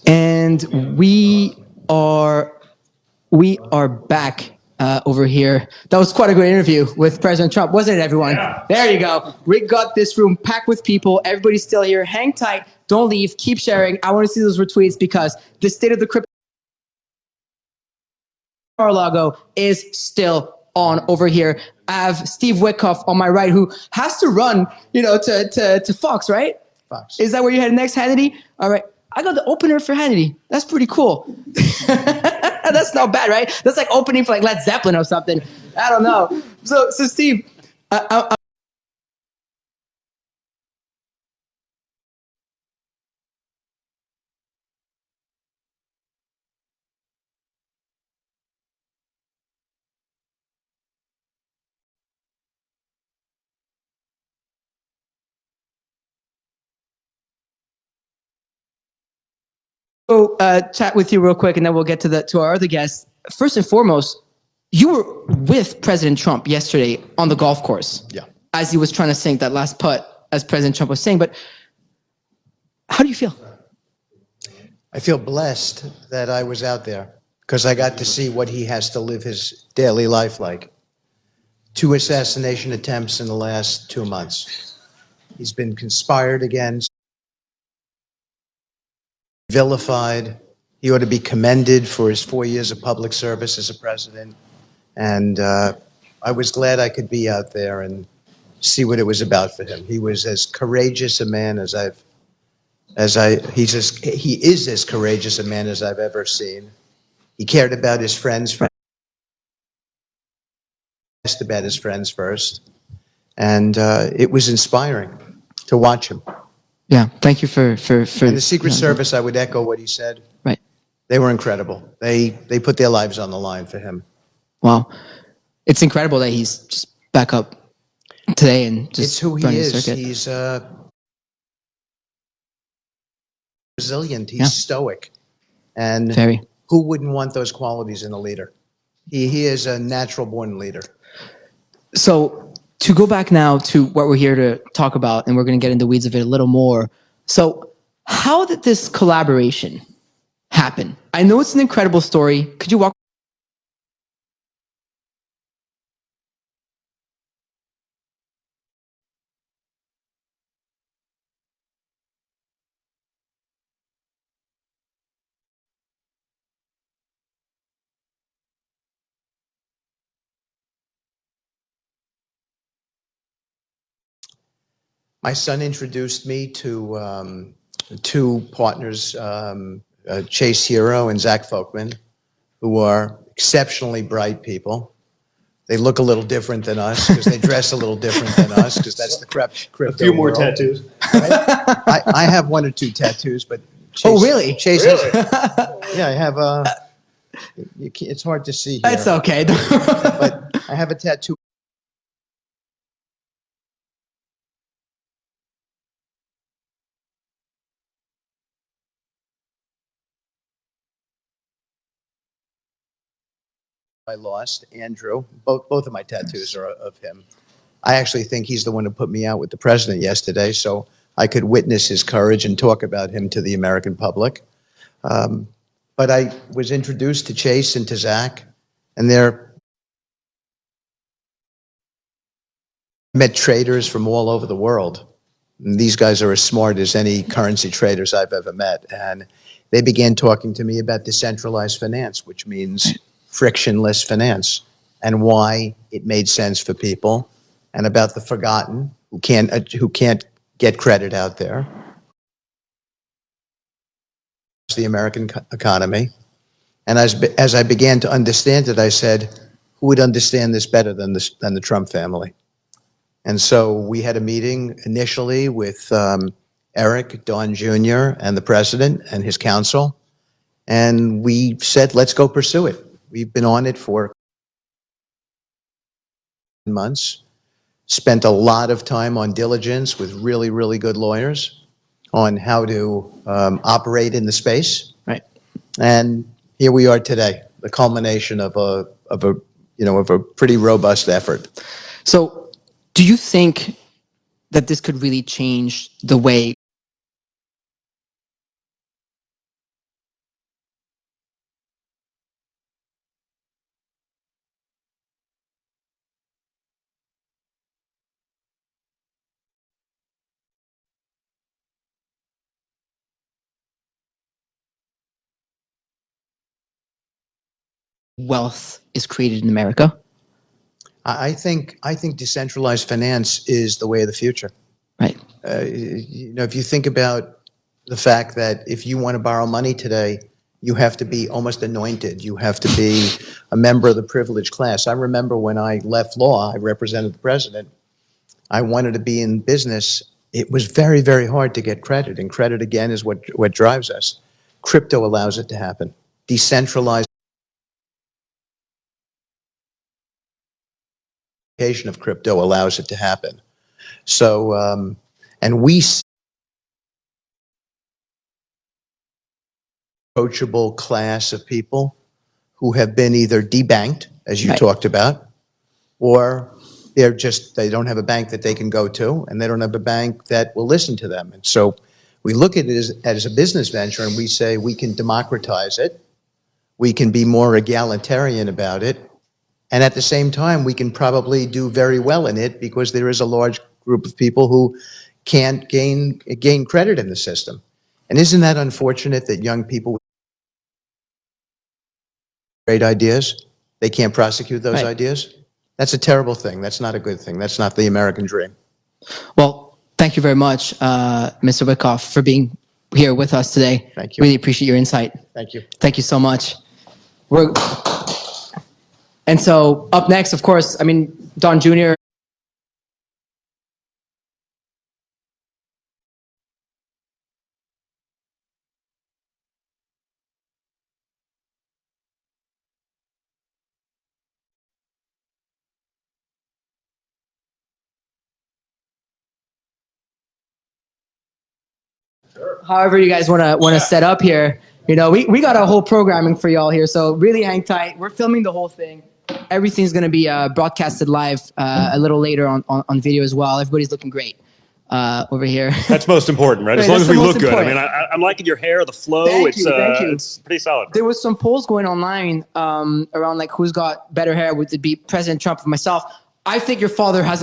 And we are back over here. That was quite a great interview with President Trump, wasn't it, everyone? Yeah. There you go. We got this room packed with people. Everybody's still here. Hang tight. Don't leave. Keep sharing. I want to see those retweets because the state of the crypto Mar-a-Lago is still on over here. I have Steve Witkoff on my right, who has to run, to Fox, right? Fox. Is that where you're headed next, Hannity? All right. I got the opener for Hannity. That's pretty cool. That's not bad, right? That's like opening for like Led Zeppelin or something. I don't know. So Steve, chat with you real quick, and then we'll get to our other guests. First and foremost, you were with President Trump yesterday on the golf course. Yeah. As he was trying to sink that last putt, as President Trump was saying. But how do you feel? I feel blessed that I was out there because I got to see what he has to live his daily life like. 2 assassination attempts in the last 2 months. He's been conspired against, vilified. He ought to be commended for his 4 years of public service as a president. And I was glad I could be out there and see what it was about for him. He was as courageous a man he is as courageous a man as I've ever seen. He cared about his friends, asked about his friends first, and it was inspiring to watch him. Yeah, thank you for And the Secret Service, I would echo what he said. Right. They were incredible. They put their lives on the line for him. Wow. It's incredible that he's just back up today and just It's who he running the is. circuit. He's resilient. He's stoic. And Very. who wouldn't want those qualities in a leader? He is a natural-born leader. So to go back now to what we're here to talk about, and we're going to get into the weeds of it a little more. So how did this collaboration happen? I know it's an incredible story. Could you walk My son introduced me to 2 partners, Chase Hero and Zach Folkman, who are exceptionally bright people. They look a little different than us because they dress a little different than us because that's the crypto A few more world, tattoos. right? I have 1 or 2 tattoos, but Chase, Oh, really? Chase Really? yeah, I have it's hard to see here. It's okay. But I have a tattoo. I lost, Andrew. Both of my tattoos are of him. I actually think he's the one who put me out with the president yesterday, so I could witness his courage and talk about him to the American public. But I was introduced to Chase and to Zach, and met traders from all over the world. And these guys are as smart as any currency traders I've ever met. And they began talking to me about decentralized finance, which means frictionless finance, and why it made sense for people, and about the forgotten who can't get credit out there. The American economy. And as I began to understand it, I said, who would understand this better than the Trump family? And so we had a meeting initially with Eric, Don Jr., and the president and his counsel. And we said, let's go pursue it. We've been on it for months, spent a lot of time on diligence with really, really good lawyers on how to operate in the space. Right. And here we are today, the culmination of a pretty robust effort. So do you think that this could really change the way wealth is created in America? I think decentralized finance is the way of the future. Right. If you think about the fact that if you want to borrow money today, you have to be almost anointed. You have to be a member of the privileged class. I remember when I left law, I represented the president. I wanted to be in business. It was very, very hard to get credit, and credit, again, is what drives us. Crypto allows it to happen. Decentralized of crypto allows it to happen. So, and we see a approachable class of people who have been either debanked, as you talked about, or they don't have a bank that they can go to, and they don't have a bank that will listen to them. And so we look at it as a business venture, and we say we can democratize it, we can be more egalitarian about it, and at the same time, we can probably do very well in it because there is a large group of people who can't gain credit in the system. And isn't that unfortunate that young people with great ideas, they can't prosecute those ideas? That's a terrible thing. That's not a good thing. That's not the American dream. Well, thank you very much, Mr. Wyckoff, for being here with us today. Thank you. Really appreciate your insight. Thank you. Thank you so much. And so up next, of course, Don Jr. However you guys want to set up here. We got a whole programming for y'all here, so really hang tight. We're filming the whole thing. Everything's going to be broadcasted live a little later on video as well. Everybody's looking great over here. That's most important, right? As long as we look good. I'm liking your hair, the flow. Thank you. It's pretty solid. There was some polls going online around like who's got better hair. Would it be President Trump or myself? I think your father has.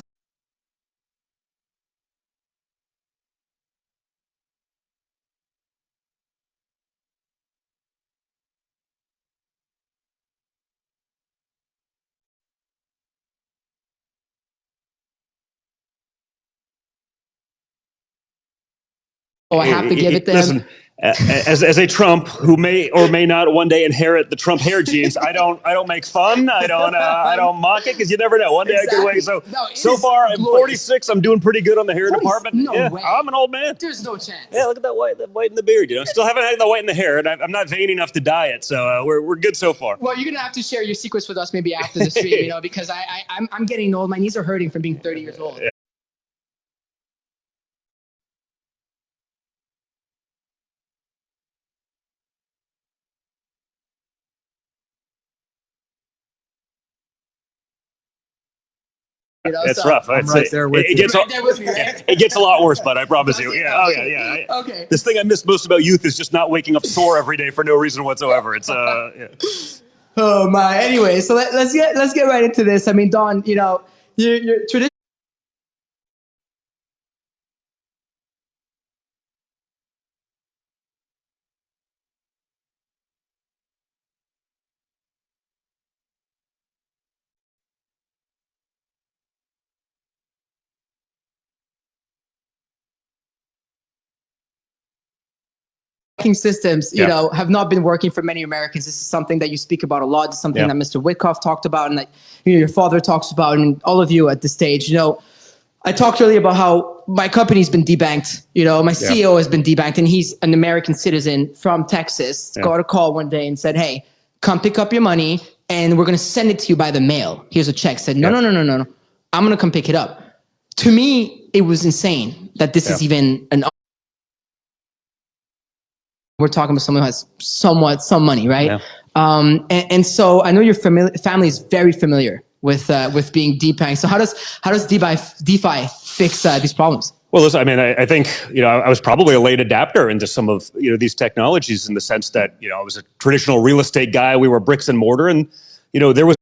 I have to give it to him. Listen, as a Trump who may or may not one day inherit the Trump hair genes, I don't make fun. I don't mock it because you never know. One day I could wait. So far I'm 46. I'm doing pretty good on the hair department. No way. I'm an old man. There's no chance. Yeah, look at that white in the beard. Still haven't had the white in the hair, and I'm not vain enough to dye it. So we're good so far. Well, you're gonna have to share your secrets with us maybe after the stream, because I'm getting old. My knees are hurting from being 30 years old. Yeah. It's rough. It gets a lot worse, but I promise you. Yeah. Oh yeah. Okay. This thing I miss most about youth is just not waking up sore every day for no reason whatsoever. It's yeah. Oh my. Anyway, so let's get right into this. Don, your tradition. Systems, have not been working for many Americans. This is something that you speak about a lot. It's something that Mr. Wyckoff talked about, and that your father talks about, and all of you at this stage. I talked earlier about how my company's been debanked. My CEO has been debanked, and he's an American citizen from Texas. Got a call one day and said, "Hey, come pick up your money, and we're going to send it to you by the mail. Here's a check." Said, "No. I'm going to come pick it up." To me, it was insane that this is even an. We're talking about someone who has some money, right? Yeah. And so I know your family is very familiar with being debanked. So how does DeFi fix these problems? Well, listen, I think I was probably a late adapter into some of these technologies in the sense that I was a traditional real estate guy. We were bricks and mortar, and there was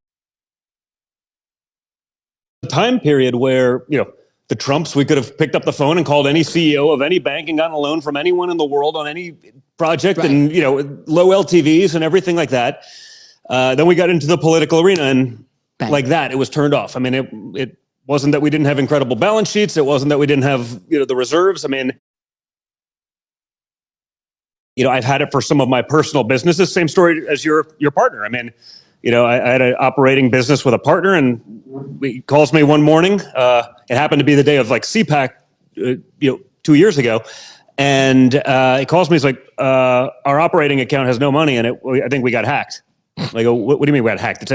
a time period where the Trumps, we could have picked up the phone and called any CEO of any bank and gotten a loan from anyone in the world on any project, and low LTVs and everything like that. Then we got into the political arena, and Bang. like that, it was turned off. I mean, it wasn't that we didn't have incredible balance sheets. It wasn't that we didn't have, the reserves. I mean, I've had it for some of my personal businesses. Same story as your partner. I mean, I had an operating business with a partner, and he calls me one morning. It happened to be the day of like CPAC, 2 years ago. And he calls me, he's like, our operating account has no money in it. I think we got hacked. I go, what do you mean we got hacked? It's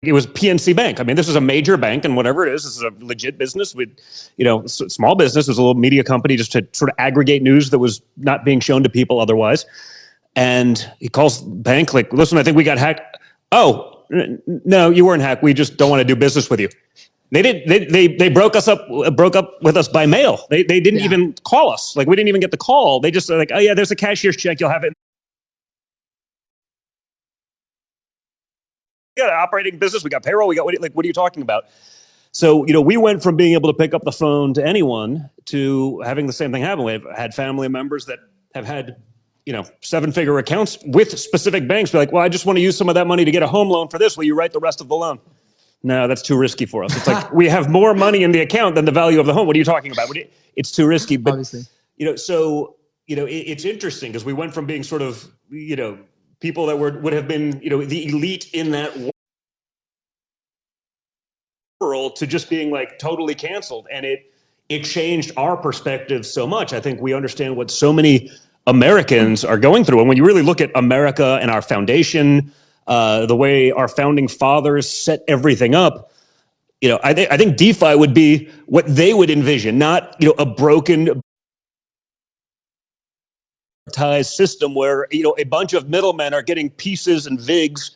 It was PNC Bank. I mean, this is a major bank, and whatever it is, this is a legit business. With, small business. It was a little media company just to sort of aggregate news that was not being shown to people otherwise. And he calls the bank like, listen, I think we got hacked. Oh, no, you weren't hacked. We just don't want to do business with you. They broke up with us by mail. They didn't even call us. Like, we didn't even get the call. They just like, oh yeah, there's a cashier's check. You'll have it. We got an operating business. We got payroll. We got what are you talking about? So, we went from being able to pick up the phone to anyone to having the same thing happen. We've had family members that have had, 7-figure accounts with specific banks be like, well, I just want to use some of that money to get a home loan for this. Will you write the rest of the loan? No, that's too risky for us. It's like, we have more money in the account than the value of the home. What are you talking about? It's too risky. But, Obviously. It's interesting because we went from being sort of, people that would have been, the elite in that world to just being like totally canceled. And it changed our perspective so much. I think we understand what so many Americans are going through. And when you really look at America and our foundation, the way our founding fathers set everything up, I think DeFi would be what they would envision, not, a broken system where a bunch of middlemen are getting pieces and VIGs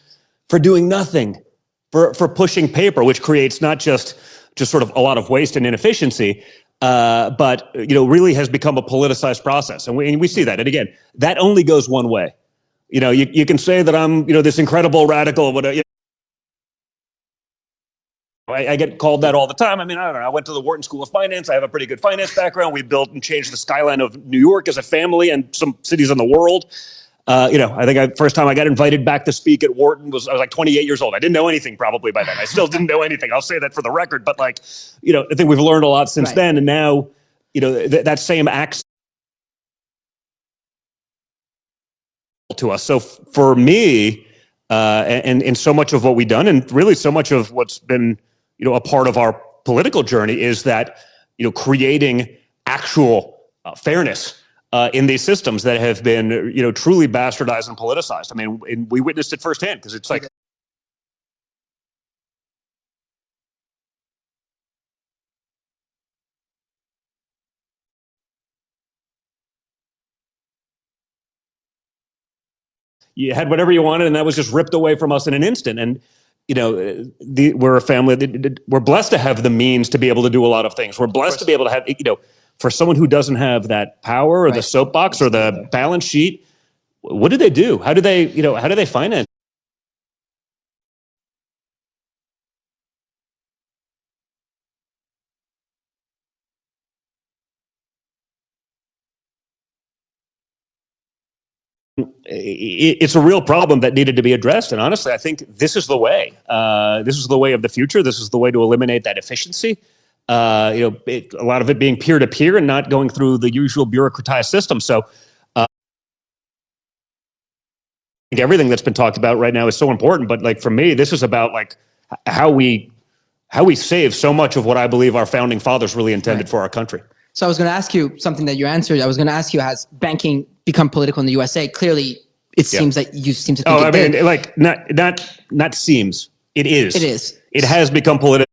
for doing nothing, for pushing paper, which creates not just sort of a lot of waste and inefficiency, but really has become a politicized process, and we see that. And again, that only goes one way. You can say that I'm this incredible radical, whatever. I get called that all the time. I mean, I don't know. I went to the Wharton School of Finance. I have a pretty good finance background. We built and changed the skyline of New York as a family and some cities in the world. I think first time I got invited back to speak at Wharton I was like 28 years old. I didn't know anything probably by then. I still didn't know anything. I'll say that for the record. But I think we've learned a lot since then. And now, that same access to us. So for me, and so much of what we've done, and really so much of what's been a part of our political journey is that, creating actual fairness in these systems that have been, truly bastardized and politicized. I mean, we witnessed it firsthand because it's like, you had whatever you wanted, and that was just ripped away from us in an instant. And we're a family that we're blessed to have the means to be able to do a lot of things. We're blessed to be able to have, for someone who doesn't have that power or the soapbox or the balance sheet, what do they do? How do they finance? It's a real problem that needed to be addressed. And honestly, I think this is the way. This is the way of the future. This is the way to eliminate that efficiency. A lot of it being peer-to-peer and not going through the usual bureaucratized system. So I think everything that's been talked about right now is so important. But for me, this is about how we save so much of what I believe our founding fathers really intended for our country. So I was going to ask you something that you answered. I was going to ask you, has banking become political in the USA? Clearly, it seems that you seem to think it did. Not seems. It is. It is. It has become politicized.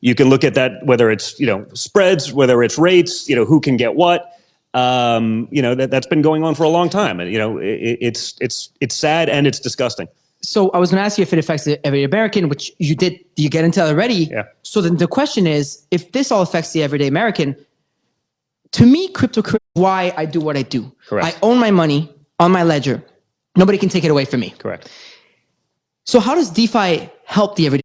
You can look at that, whether it's, spreads, whether it's rates, who can get what. That's been going on for a long time. And, it's sad and it's disgusting. So I was going to ask you if it affects the everyday American, which you did. You get into that already. Yeah. So then the question is, if this all affects the everyday American, To me, cryptocurrency is why I do what I do. Correct. I own my money on my ledger. Nobody can take it away from me. Correct. So how does DeFi help the everyday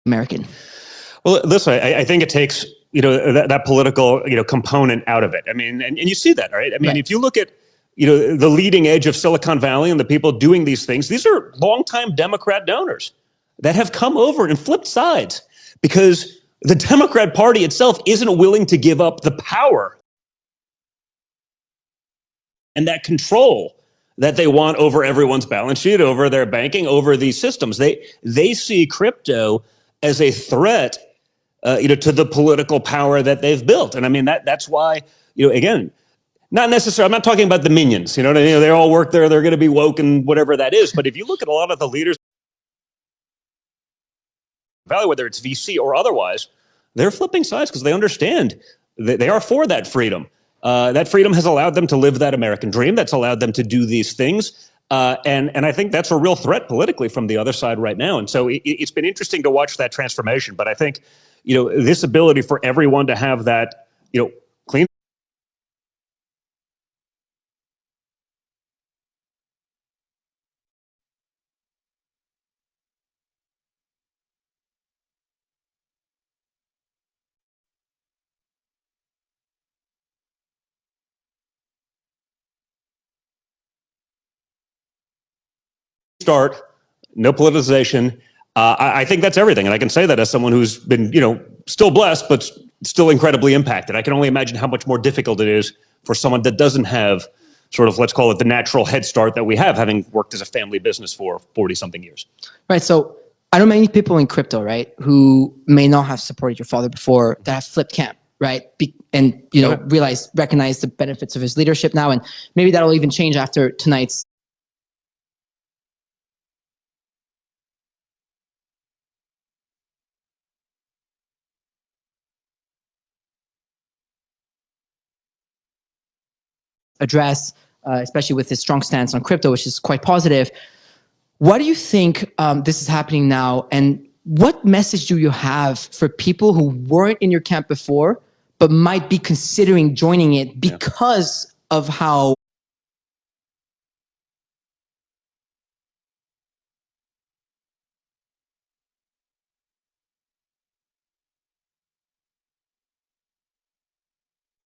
American? Well, this way, I think it takes, that political, component out of it. I mean, and you see that, right? I mean, Right. if you look at, the leading edge of Silicon Valley and the people doing these things, these are longtime Democrat donors that have come over and flipped sides because the Democrat Party itself isn't willing to give up the power and that control that they want over everyone's balance sheet, over their banking, over these systems. They see crypto as a threat, to the political power that they've built. And I mean, that's why, again, not necessarily, I'm not talking about the minions, what I mean? They all work there, they're going to be woke and whatever that is. But if you look at a lot of the leaders, whether it's VC or otherwise, they're flipping sides because they understand they are for that freedom. That freedom has allowed them to live that American dream. That's allowed them to do these things. And I think that's a real threat politically from the other side right now. And so it's been interesting to watch that transformation. But I think, this ability for everyone to have that, clean start, no politicization. I think that's everything. And I can say that as someone who's been, still blessed, but still incredibly impacted. I can only imagine how much more difficult it is for someone that doesn't have sort of, let's call it the natural head start that we have, having worked as a family business for 40 something years. Right. So I know many people in crypto, right, who may not have supported your father before that have flipped camp, right? And, recognize the benefits of his leadership now. And maybe that'll even change after tonight's address, especially with his strong stance on crypto, which is quite positive. Why do you think this is happening now? And what message do you have for people who weren't in your camp before, but might be considering joining it because of how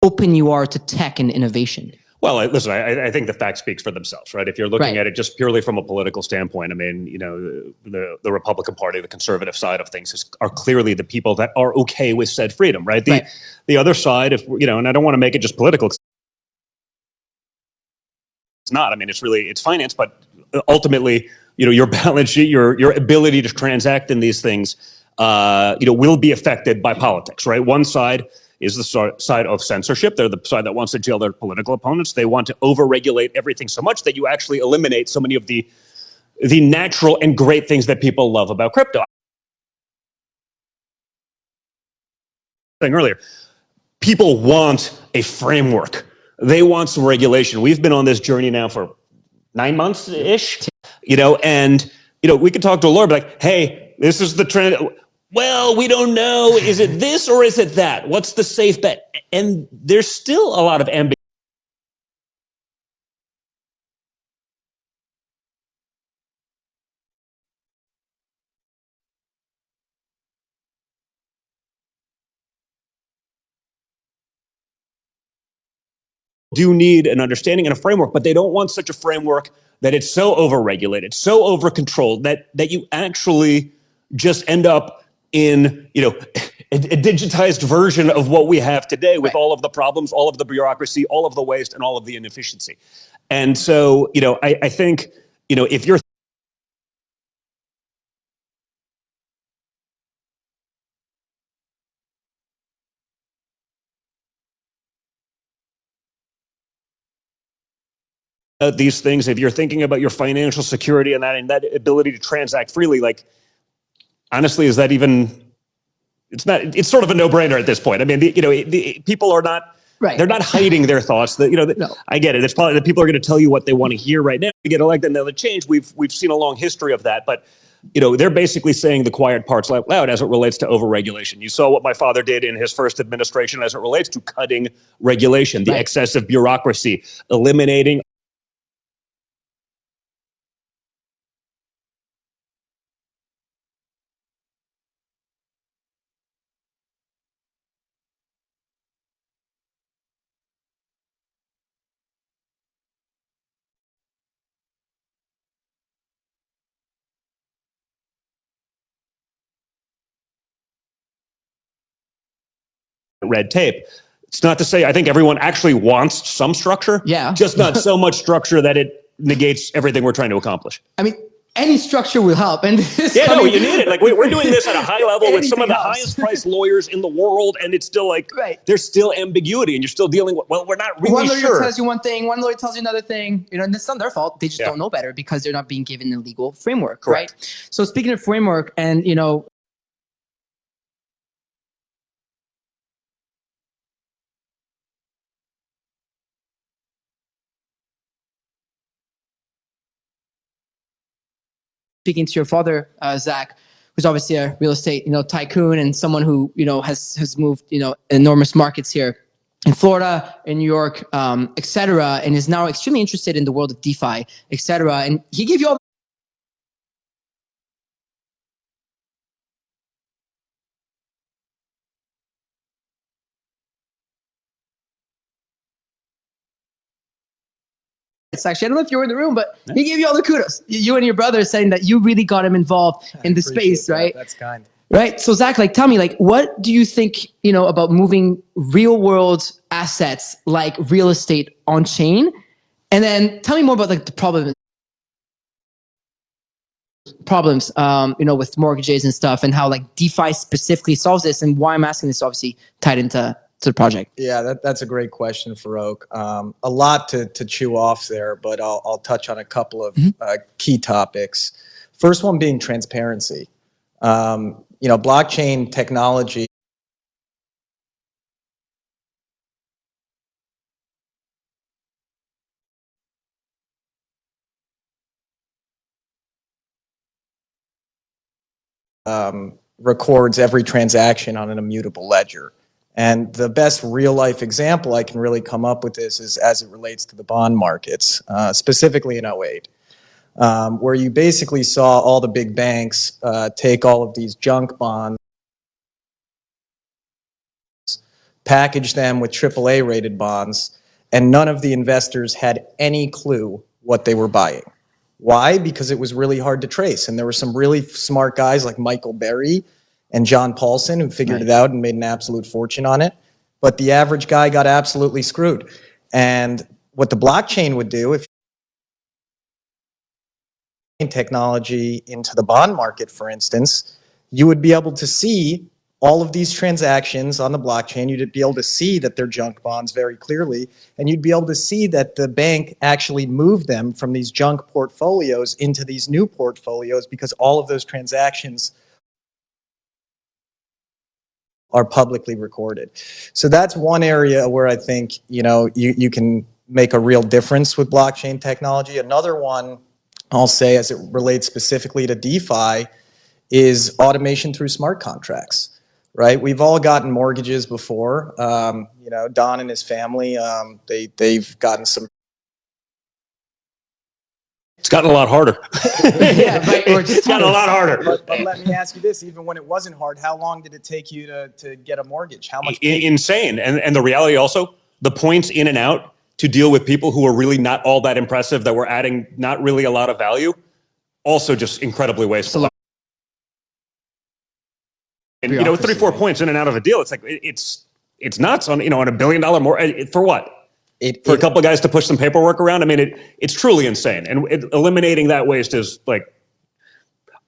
open you are to tech and innovation? Well, listen, I think the fact speaks for themselves, right? If you're looking at it just purely from a political standpoint, I mean, the Republican Party, the conservative side of things are clearly the people that are okay with said freedom, right? The other side, and I don't want to make it just political. It's not. I mean, it's finance, but ultimately, your balance sheet, your ability to transact in these things, will be affected by politics, right? One side is the side of censorship. They're the side that wants to jail their political opponents. They want to overregulate everything so much that you actually eliminate so many of the natural and great things that people love about crypto. Earlier, people want a framework. They want some regulation. We've been on this journey now for 9 months-ish, and, we could talk to a lawyer, like, hey, this is the trend. Well, we don't know. Is it this or is it that? What's the safe bet? And there's still a lot of ambiguity. Do need an understanding and a framework, but they don't want such a framework that it's so overregulated, so overcontrolled that you actually just end up in, a digitized version of what we have today with all of the problems, all of the bureaucracy, all of the waste, and all of the inefficiency. And so, I think, if you're these things, if you're thinking about your financial security and that ability to transact freely, like, honestly, is that even, it's not, it's sort of a no-brainer at this point. I mean, people are not, Right. They're not hiding their thoughts. That No. I get it. It's probably that people are going to tell you what they want to hear right now. To get elected and they'll change. We've seen a long history of that, but they're basically saying the quiet parts out loud as it relates to overregulation. You saw what my father did in his first administration as it relates to cutting regulation, the excessive bureaucracy, eliminating red tape. It's not to say I think everyone actually wants some structure, just not so much structure that it negates everything we're trying to accomplish. I mean, any structure will help. And this no, you need it. Like we're doing this at a high level with some of the highest priced lawyers in the world, and it's still like there's still ambiguity, and you're still dealing with. Well, we're not really sure. One lawyer tells you one thing, one lawyer tells you another thing. And it's not their fault. They just don't know better because they're not being given a legal framework, right? So speaking of framework, and speaking to your father, Zach, who's obviously a real estate, tycoon and someone who, has moved, enormous markets here in Florida, in New York, et cetera, and is now extremely interested in the world of DeFi, et cetera. And he gave you all it's actually, I don't know if you were in the room, but he gave you all the kudos. You and your brother saying that you really got him involved in the space, right? That's kind. Right. So Zach, tell me, what do you think, about moving real world assets like real estate on chain? And then tell me more about the problems, with mortgages and stuff, and how DeFi specifically solves this, and why I'm asking this, obviously tied into the project. Yeah, that's a great question, Farouk. A lot to chew off there, but I'll touch on a couple of key topics. First one being transparency. Blockchain technology records every transaction on an immutable ledger. And the best real life example I can really come up with this is as it relates to the bond markets, specifically in '08. Where you basically saw all the big banks take all of these junk bonds, package them with AAA rated bonds, and none of the investors had any clue what they were buying. Why? Because it was really hard to trace. And there were some really smart guys like Michael Berry and John Paulson who figured it out and made an absolute fortune on it. But the average guy got absolutely screwed. And what the blockchain would do, if technology into the bond market, for instance, you would be able to see all of these transactions on the blockchain. You'd be able to see that they're junk bonds very clearly, and you'd be able to see that the bank actually moved them from these junk portfolios into these new portfolios because all of those transactions are publicly recorded. So that's one area where I think you can make a real difference with blockchain technology. Another one I'll say as it relates specifically to DeFi is automation through smart contracts. Right, we've all gotten mortgages before. Don and his family, they've gotten some. It's gotten a lot harder. It's gotten a lot harder. But let me ask you this: even when it wasn't hard, how long did it take you to get a mortgage? How much? Insane. And the reality also, the points in and out to deal with people who are really not all that impressive, that were adding not really a lot of value, also just incredibly wasteful. And 3-4 points in and out of a deal, it's like it's nuts on on $1 billion more for what? For a couple of guys to push some paperwork around. I mean, it's truly insane. And eliminating that waste is like,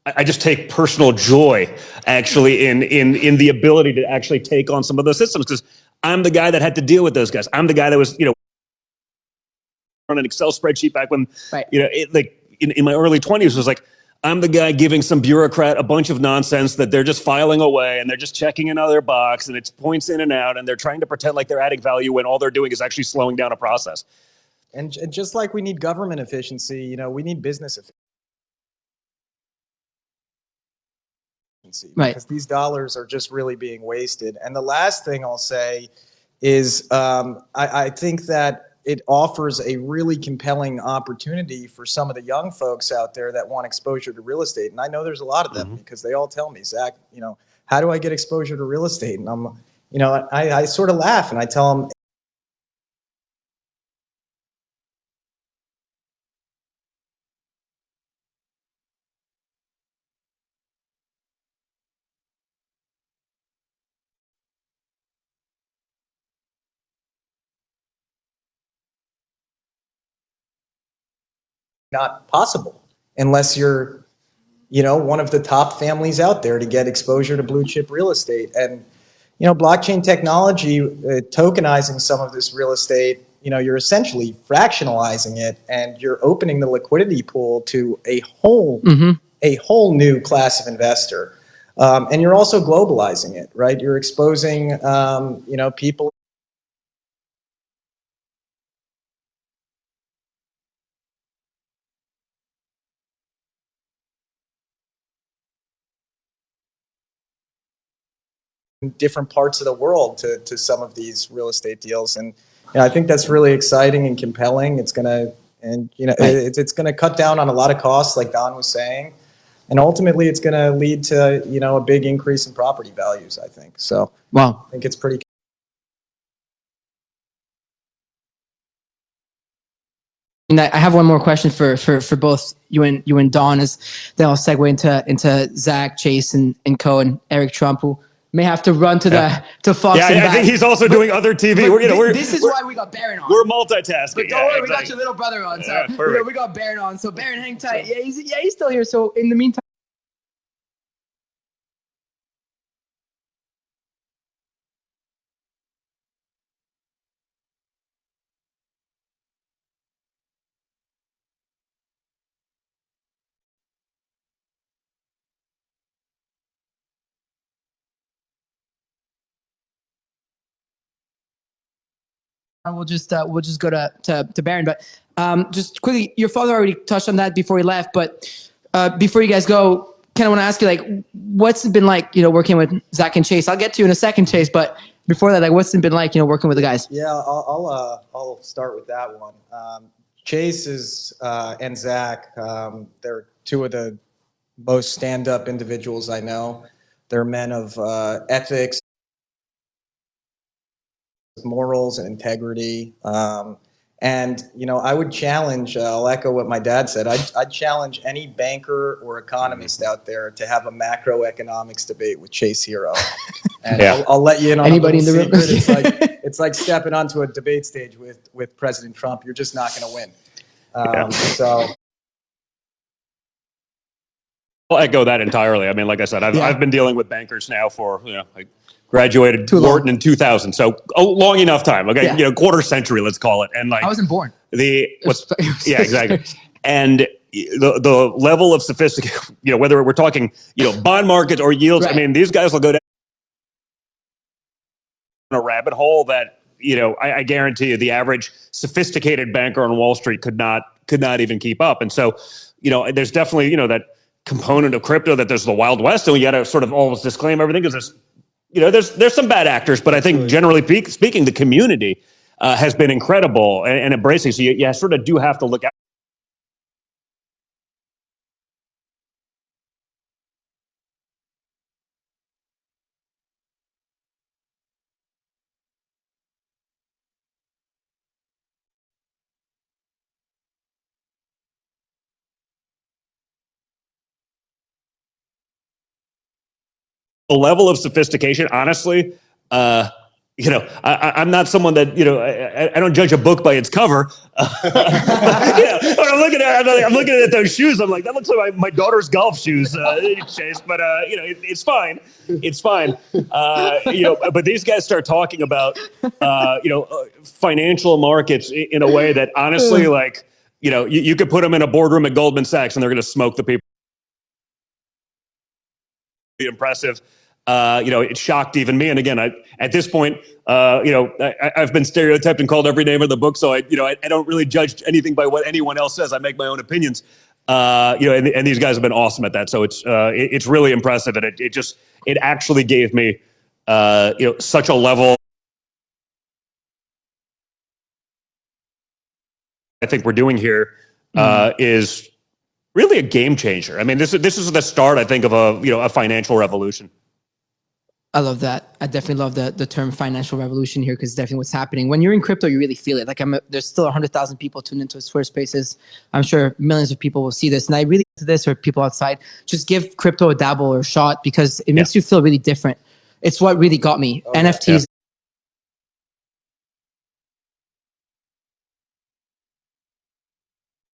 I just take personal joy actually in the ability to actually take on some of those systems, because I'm the guy that had to deal with those guys. I'm the guy that was on an Excel spreadsheet back when in my early 20s was like, I'm the guy giving some bureaucrat a bunch of nonsense that they're just filing away and they're just checking another box and it's points in and out and they're trying to pretend like they're adding value when all they're doing is actually slowing down a process. And just like we need government efficiency, you know, we need business efficiency. Right. Because these dollars are just really being wasted. And the last thing I'll say is I think that it offers a really compelling opportunity for some of the young folks out there that want exposure to real estate. And I know there's a lot of them because they all tell me, Zach, you know, how do I get exposure to real estate? And I'm, you know, I sort of laugh and I tell them, not possible unless you're, you know, one of the top families out there to get exposure to blue chip real estate. And, you know, blockchain technology, tokenizing some of this real estate, you know, you're essentially fractionalizing it and you're opening the liquidity pool to a whole new class of investor. And you're also globalizing it, right? You're exposing, you know, people in different parts of the world to some of these real estate deals. And you know, I think that's really exciting and compelling. It's going to, and you know, it's going to cut down on a lot of costs, like Don was saying. And ultimately, it's going to lead to, you know, a big increase in property values, I think. So Wow. I think it's pretty. And I have one more question for both you and Don, as then I'll segue into Zach, Chase, and Co. and Eric Trump, who may have to run to Fox. Yeah, I think he's also doing other TV. This is why we got Baron on. We're multitasking. But don't worry, we got your little brother on. So we got Baron on. So Baron, hang tight. Yeah, he's still here. So in the meantime. We'll just go to Baron, but just quickly, your father already touched on that before he left. But before you guys go, kind of want to ask you, like, what's it been like, you know, working with Zach and Chase? I'll get to you in a second, Chase, but before that, like, what's it been like, you know, working with the guys? Yeah, I'll start with that one. Chase is and Zach, they're two of the most stand-up individuals I know. They're men of ethics, morals, and integrity. And, you know, I would challenge, I'll echo what my dad said, I'd challenge any banker or economist out there to have a macroeconomics debate with Chase Hero. And I'll let you in on Anybody in the room? It's like stepping onto a debate stage with President Trump. You're just not going to win. So I'll echo that entirely. I mean, like I said, I've been dealing with bankers now for, you know, I graduated Wharton in 2000, so a long enough time. Okay, you know, quarter century, let's call it. And like, I wasn't born. Yeah, exactly. And the level of sophistication, you know, whether we're talking, you know, bond markets or yields, I mean, these guys will go down a rabbit hole that, you know, I guarantee you the average sophisticated banker on Wall Street could not even keep up. And so, you know, there's definitely, you know, that component of crypto that there's the Wild West, and you got to sort of always disclaim everything because there's, you know, there's some bad actors, but I think generally speaking, the community has been incredible and embracing. So you sort of do have to look out. The level of sophistication, honestly, you know, I'm not someone that, you know, I don't judge a book by its cover. Yeah, when I'm looking at those shoes, I'm like, that looks like my daughter's golf shoes, Chase. But you know, it's fine. It's fine. You know, but these guys start talking about, you know, financial markets in a way that honestly, like, you know, you could put them in a boardroom at Goldman Sachs and they're going to smoke the people. impressive. It shocked even me. And again, at this point, I've been stereotyped and called every name in the book. So I don't really judge anything by what anyone else says. I make my own opinions. And these guys have been awesome at that. So it's really impressive. And it actually gave me, such a level. I think we're doing here is really a game changer. I mean, this is the start, I think, of a financial revolution. I love that. I definitely love the term financial revolution here, because definitely what's happening. When you're in crypto, you really feel it. Like there's still 100,000 people tuned into Square Spaces. I'm sure millions of people will see this. And I really do this, or people outside, just give crypto a dabble or a shot, because it makes you feel really different. It's what really got me. NFTs.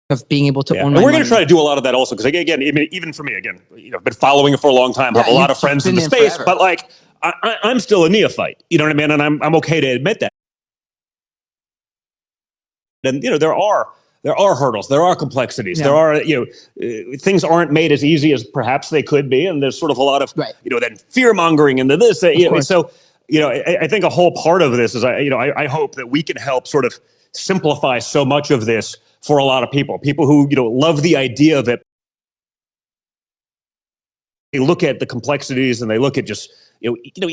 Of being able to own my and we're going money. to try to do a lot of that also, because again, even for me, again, I've been following it for a long time, have a lot of friends in the space, forever. But like, I'm still a neophyte, you know what I mean? And I'm okay to admit that. And there are hurdles, there are complexities, there are things aren't made as easy as perhaps they could be, and there's sort of a lot of then fear mongering into this. So I think a whole part of this is I hope that we can help sort of simplify so much of this for a lot of people who love the idea of it. They look at the complexities and they look at just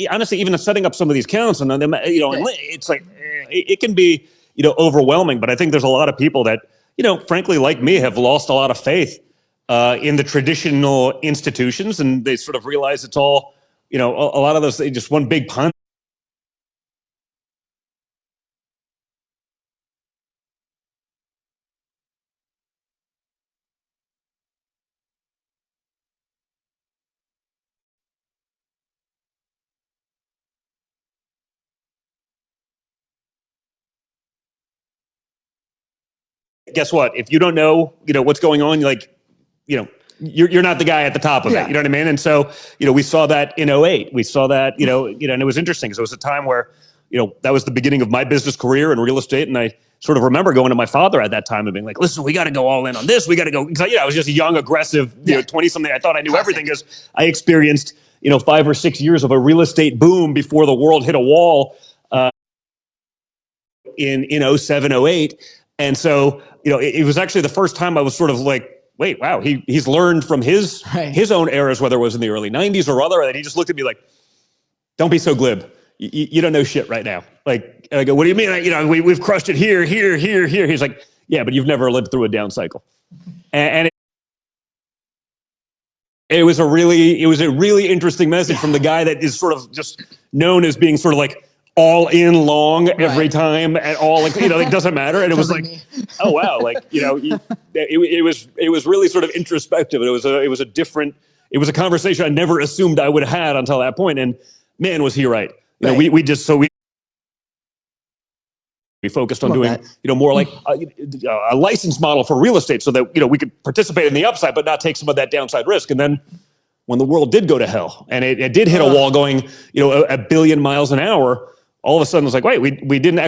honestly, even setting up some of these accounts, and then it's like it can be overwhelming. But I think there's a lot of people that frankly, like me, have lost a lot of faith in the traditional institutions, and they sort of realize it's all a lot of those just one big punt. Guess what? If you don't know, what's going on, you're not the guy at the top of it. You know what I mean? And so, we saw that in 2008. We saw that, and it was interesting because it was a time where, that was the beginning of my business career in real estate. And I sort of remember going to my father at that time and being like, listen, we got to go all in on this. We got to go. Because I was just a young, aggressive, 20-something. I thought I knew everything because I experienced, 5 or 6 years of a real estate boom before the world hit a wall in 07, 08. And so, it was actually the first time I was sort of like, wait, wow, he's learned from his own errors, whether it was in the early 90s or other, and he just looked at me like, don't be so glib. You don't know shit right now. Like, I go, what do you mean? We've crushed it here. He's like, yeah, but you've never lived through a down cycle. And it was a really interesting message from the guy that is sort of just known as being sort of like all in long every time at all, like, it doesn't matter. And it was like, oh wow, like, it was really sort of introspective. It was a conversation I never assumed I would have had until that point. And man, was he right. We focused on doing, more like a license model for real estate so that, we could participate in the upside, but not take some of that downside risk. And then when the world did go to hell and it did hit a wall going, a billion miles an hour, all of a sudden it's like, wait, we didn't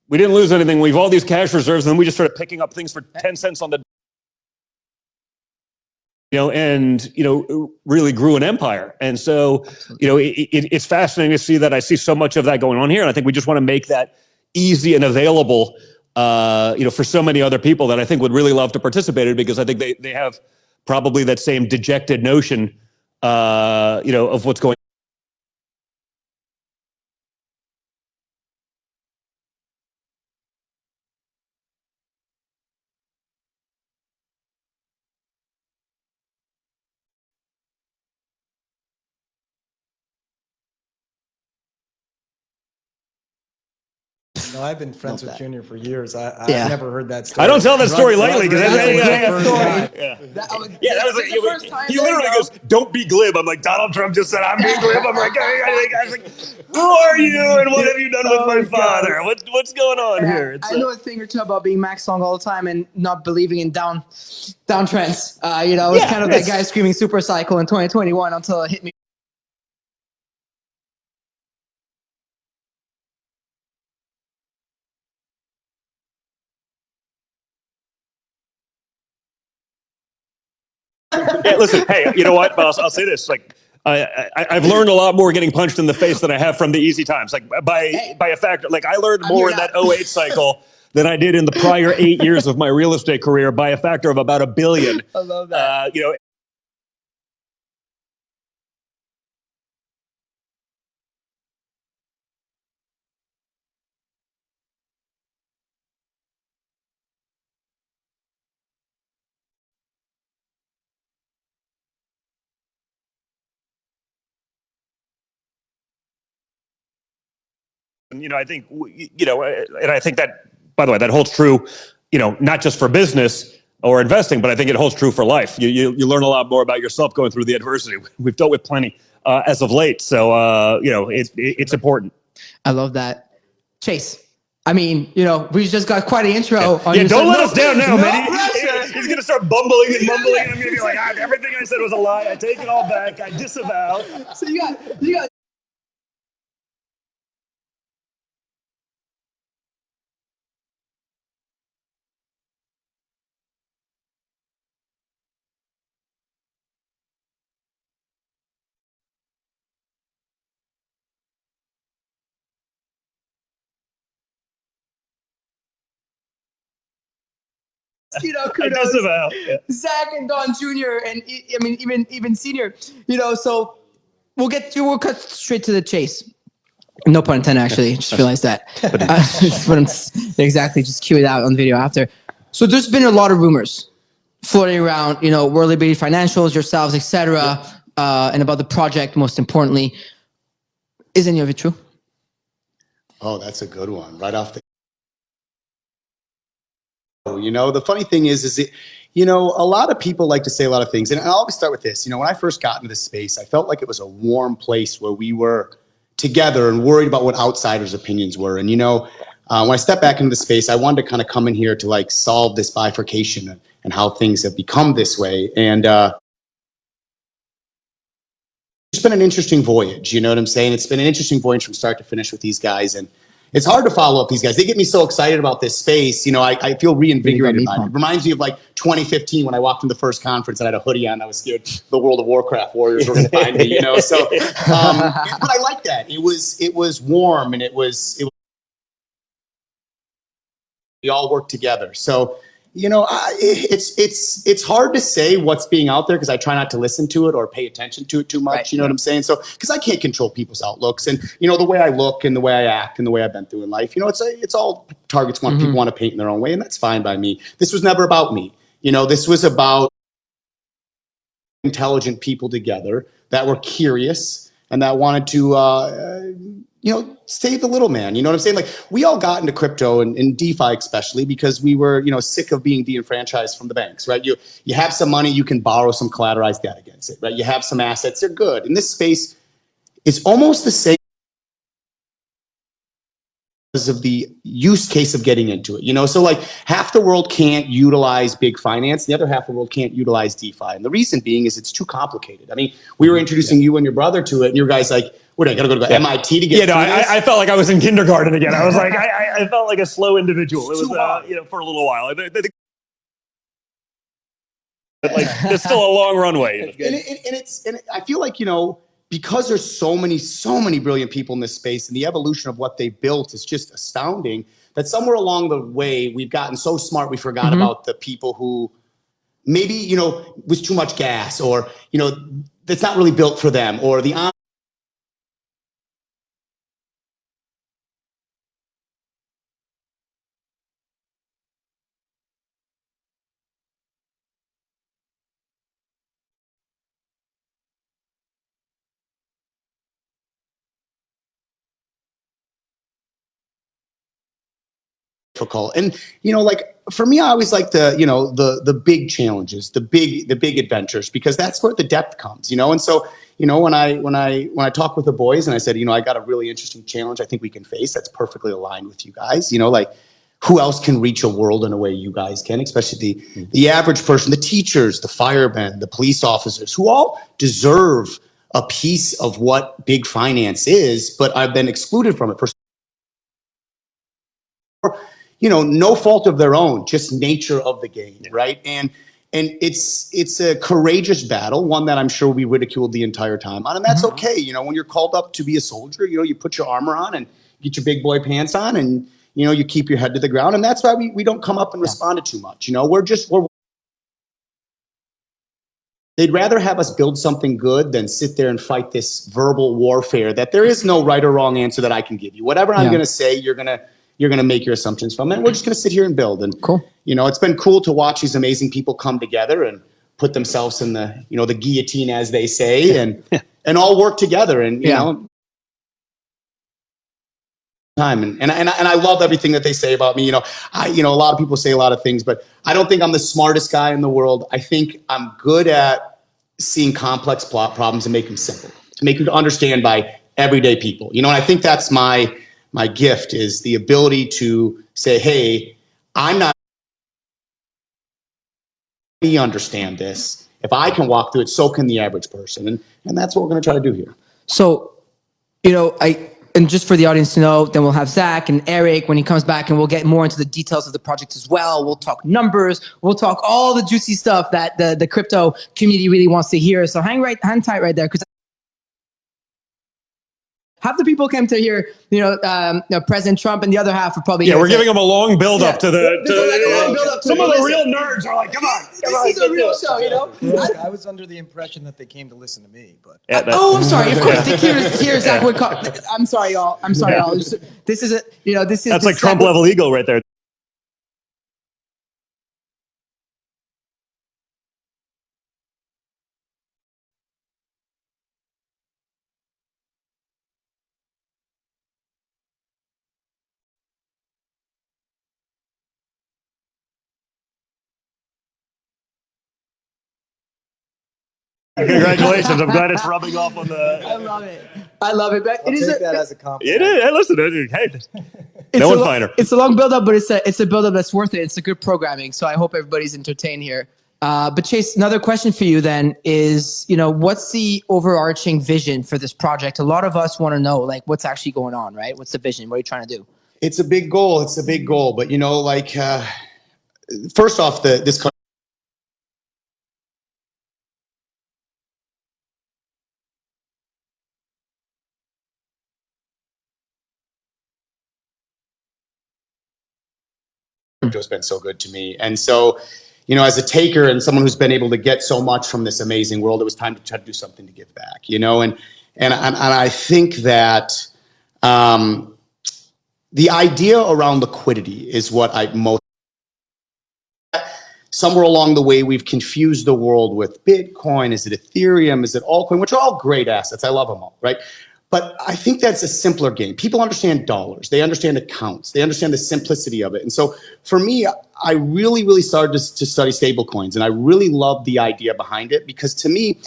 lose anything. We've all these cash reserves. And then we just started picking up things for 10 cents on the, and, really grew an empire. And so, it's fascinating to see that. I see so much of that going on here. And I think we just want to make that easy and available, for so many other people that I think would really love to participate in it, because I think they have probably that same dejected notion, of what's going on. I've been friends with Junior for years. I've never heard that story. I don't tell that story lightly because he literally goes, "Don't be glib." I'm like, Donald Trump just said I'm being glib. I'm like, I was like, who are you and what have you done with my father? What's going on here? I know a thing or two about being Max Long all the time and not believing in down trends. I was kind of that guy screaming super cycle in 2021 until it hit me. Listen, hey, you know what? But I'll say this: like, I've learned a lot more getting punched in the face than I have from the easy times. Like by a factor, like I learned more in that 08 cycle than I did in the prior 8 years of my real estate career by a factor of about $1 billion. I love that. You know, I think, and I think that, by the way, that holds true, not just for business or investing, but I think it holds true for life. You learn a lot more about yourself going through the adversity. We've dealt with plenty as of late. So, it's important. I love that. Chase, I mean, we just got quite an intro. Yeah, don't let us down now, man. He's going to start bumbling and mumbling. I'm going to be like, everything I said was a lie. I take it all back. I disavow. So you got kudos. I disavow. Yeah. Zach and Don Jr. and I mean even Senior. So we'll cut straight to the chase. No pun intended. Actually, just realized that. Exactly. Just cue it out on the video after. So there's been a lot of rumors floating around. World Liberty Financials, yourselves, etc., and about the project. Most importantly, is any of it true? Oh, that's a good one. Right off the. The funny thing is it, a lot of people like to say a lot of things. And I'll always start with this. When I first got into this space, I felt like it was a warm place where we were together and worried about what outsiders' opinions were. And, when I stepped back into the space, I wanted to kind of come in here to solve this bifurcation and how things have become this way. And it's been an interesting voyage. You know what I'm saying? It's been an interesting voyage from start to finish with these guys. And it's hard to follow up these guys. They get me so excited about this space. I feel reinvigorated by it. It reminds me of 2015 when I walked in the first conference and I had a hoodie on. I was scared the World of Warcraft warriors were going to find me, So, but I like that. It was warm and it was we all worked together. So, it's hard to say what's being out there because I try not to listen to it or pay attention to it too much. Right. You know what I'm saying? So, because I can't control people's outlooks and, the way I look and the way I act and the way I've been through in life, it's all targets people want to paint in their own way. And that's fine by me. This was never about me. This was about intelligent people together that were curious and that wanted to, save the little man. You know what I'm saying? We all got into crypto and DeFi especially because we were, sick of being de-enfranchised from the banks, right? You have some money, you can borrow some collateralized debt against it, right? You have some assets, they're good. In this space, it's almost the same because of the use case of getting into it, So half the world can't utilize big finance, the other half of the world can't utilize DeFi. And the reason being is it's too complicated. I mean, we were introducing you and your brother to it and you guys what, I gotta go to MIT to get through this? I felt like I was in kindergarten again. I was like, I felt like a slow individual. It was, for a little while. There's still a long runway. And I feel like, because there's so many brilliant people in this space and the evolution of what they built is just astounding that somewhere along the way, we've gotten so smart, we forgot about the people who maybe, was too much gas or, that's not really built for them or the difficult. And, for me, I always like the big challenges, the big adventures, because that's where the depth comes, And so, when I talk with the boys and I said, I got a really interesting challenge I think we can face that's perfectly aligned with you guys, who else can reach a world in a way you guys can, especially the average person, the teachers, the firemen, the police officers, who all deserve a piece of what big finance is, but I've been excluded from it for no fault of their own, just nature of the game, right? And And it's a courageous battle, one that I'm sure we ridiculed the entire time on, and that's okay. You know, when you're called up to be a soldier, you know, you put your armor on and get your big boy pants on, and you know, you keep your head to the ground, and that's why we don't come up and respond to too much. You know, we're they'd rather have us build something good than sit there and fight this verbal warfare that there is no right or wrong answer that I can give you. Whatever I'm going to say, you're going to make your assumptions from it. And we're just going to sit here and build. And you know, it's been cool to watch these amazing people come together and put themselves in the, you know, the guillotine, as they say, and all work together. And you know, time and I love everything that they say about me. You know, a lot of people say a lot of things, but I don't think I'm the smartest guy in the world. I think I'm good at seeing complex plot problems and make them simple, to make them understand by everyday people. You know, and I think that's my gift, is the ability to say, hey, I'm not me understand this. If I can walk through it, so can the average person. And that's what we're going to try to do here. So, you know, and just for the audience to know, then we'll have Zach and Eric when he comes back, and we'll get more into the details of the project as well. We'll talk numbers. We'll talk all the juicy stuff that the crypto community really wants to hear. So hang tight right there, because half the people came to hear, President Trump, and the other half are probably we're giving them a long build up to the. Some of the real nerds are like, come on, this is a real show, you know. I was under the impression that they came to listen to me, but I'm sorry. Of course, here's Zach Woodcock. I'm sorry, y'all. This is that's like Trump level ego right there. Congratulations! I'm glad it's rubbing off on the. I love it. But I'll take that as a compliment. It is. Hey, listen, hey, no one finer. It's a long build-up, but it's a build-up that's worth it. It's a good programming, so I hope everybody's entertained here. But Chase, another question for you then is, what's the overarching vision for this project? A lot of us want to know, like, what's actually going on, right? What's the vision? What are you trying to do? It's a big goal. But first off, this country has been so good to me. And so, as a taker and someone who's been able to get so much from this amazing world, it was time to try to do something to give back, and I think that the idea around liquidity is what I most. Somewhere along the way, we've confused the world with Bitcoin. Is it Ethereum? Is it altcoin? Which are all great assets. I love them all, right? But I think that's a simpler game. People understand dollars. They understand accounts. They understand the simplicity of it. And so for me, I really, really started to study stablecoins. And I really love the idea behind it, because to me,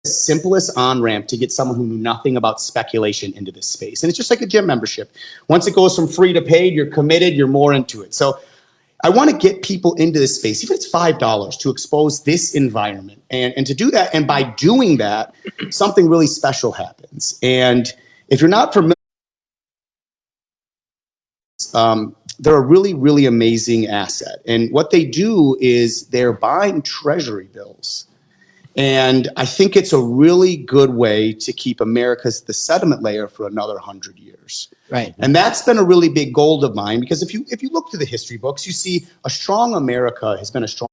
the simplest on-ramp to get someone who knew nothing about speculation into this space. And it's just like a gym membership. Once it goes from free to paid, you're committed, you're more into it. So I want to get people into this space, even if it's $5, to expose this environment. And to do that, and by doing that, something really special happens. And if you're not familiar, they're a really, really amazing asset. And what they do is they're buying treasury bills. And I think it's a really good way to keep America's the sediment layer for another 100 years. Right. And that's been a really big goal of mine, because if you look through the history books, you see a strong America has been a strong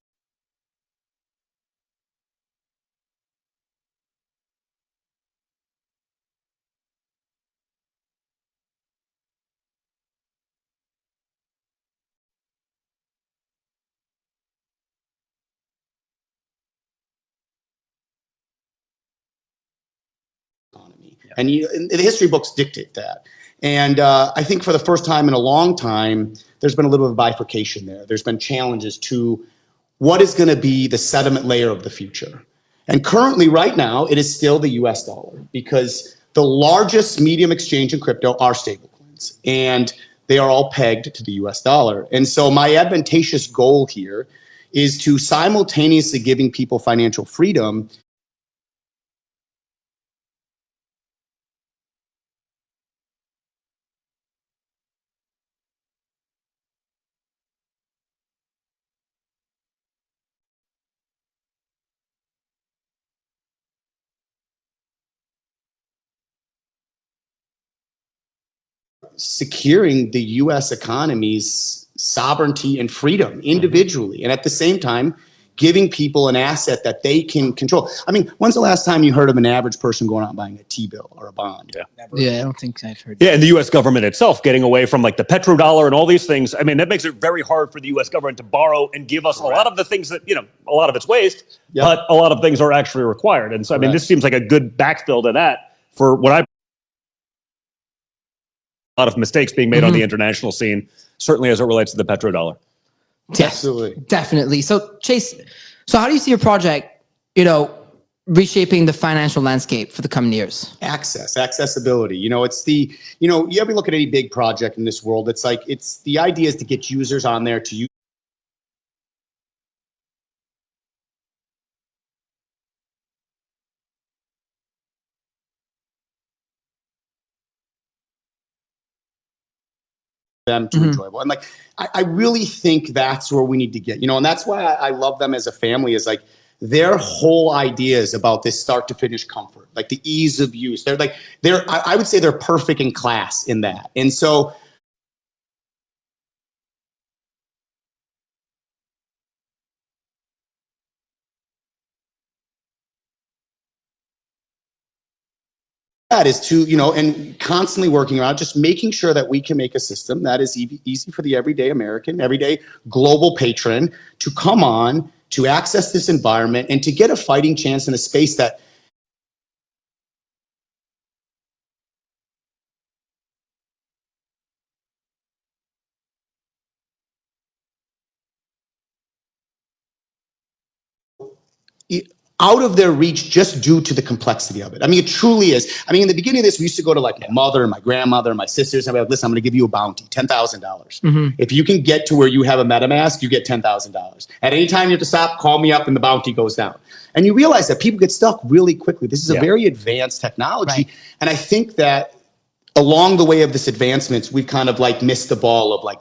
economy. And the history books dictate that. And I think for the first time in a long time, there's been a little bit of bifurcation there. There's been challenges to what is going to be the sediment layer of the future. And currently, right now, it is still the US dollar, because the largest medium exchange in crypto are stablecoins, and they are all pegged to the US dollar. And so my advantageous goal here is to simultaneously giving people financial freedom securing the U.S. economy's sovereignty and freedom individually, and at the same time, giving people an asset that they can control. I mean, when's the last time you heard of an average person going out and buying a T-bill or a bond? Yeah, I don't think I've heard. Yeah, and the U.S. government itself getting away from like the petrodollar and all these things. I mean, that makes it very hard for the U.S. government to borrow and give us a lot of the things that, you know, a lot of it's waste, but a lot of things are actually required. And so, I mean, this seems like a good backfill to that for what a lot of mistakes being made on the international scene, certainly as it relates to the petrodollar. Yeah, Absolutely. definitely. So Chase, so how do you see your project, you know, reshaping the financial landscape for the coming years? Accessibility. You know, it's the, you know, you ever look at any big project in this world, it's like, it's the idea is to get users on there to use them to enjoyable. And like, I really think that's where we need to get, you know, and that's why I love them as a family, is like their whole idea is about this start to finish comfort, like the ease of use. They're like, I would say they're perfect in class in that. And so that is to, you know, and constantly working around just making sure that we can make a system that is easy for the everyday American, everyday global patron to come on, to access this environment and to get a fighting chance in a space that out of their reach just due to the complexity of it. I mean, it truly is. I mean, in the beginning of this, we used to go to like my mother, my grandmother, my sisters, and I'd be like, listen, I'm going to give you a bounty, $10,000. If you can get to where you have a MetaMask, you get $10,000. At any time you have to stop, call me up and the bounty goes down. And you realize that people get stuck really quickly. This is a very advanced technology. And I think that along the way of this advancements, we've kind of like missed the ball of like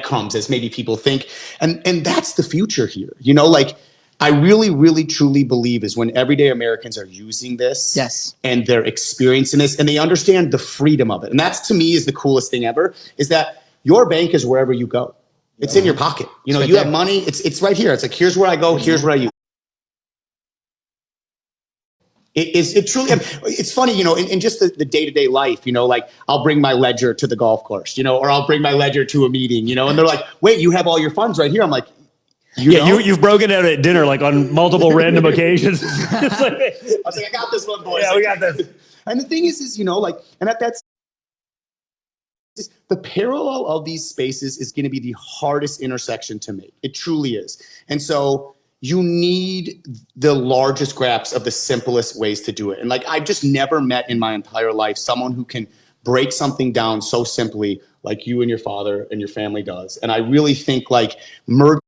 crumbs as maybe people think. And that's the future here. You know, like I really, really, truly believe is when everyday Americans are using this and they're experiencing this and they understand the freedom of it. And that's to me is the coolest thing ever, is that your bank is wherever you go. It's in your pocket. You know, you have money. It's right here. It's like, here's where I go. Here's where I use. It truly, it's funny, you know, in just the day-to-day life, you know, like I'll bring my ledger to the golf course, you know, or I'll bring my ledger to a meeting, you know, and they're like, wait, you have all your funds right here. I'm like, you've broken out at dinner, like on multiple random occasions. I was like, I got this one, boys. Yeah, we got this. And the thing is, you know, like, and that's the parallel of these spaces is going to be the hardest intersection to make. It truly is. And so you need the largest grasp of the simplest ways to do it. And like, I've just never met in my entire life someone who can break something down so simply like you and your father and your family does. And I really think like merge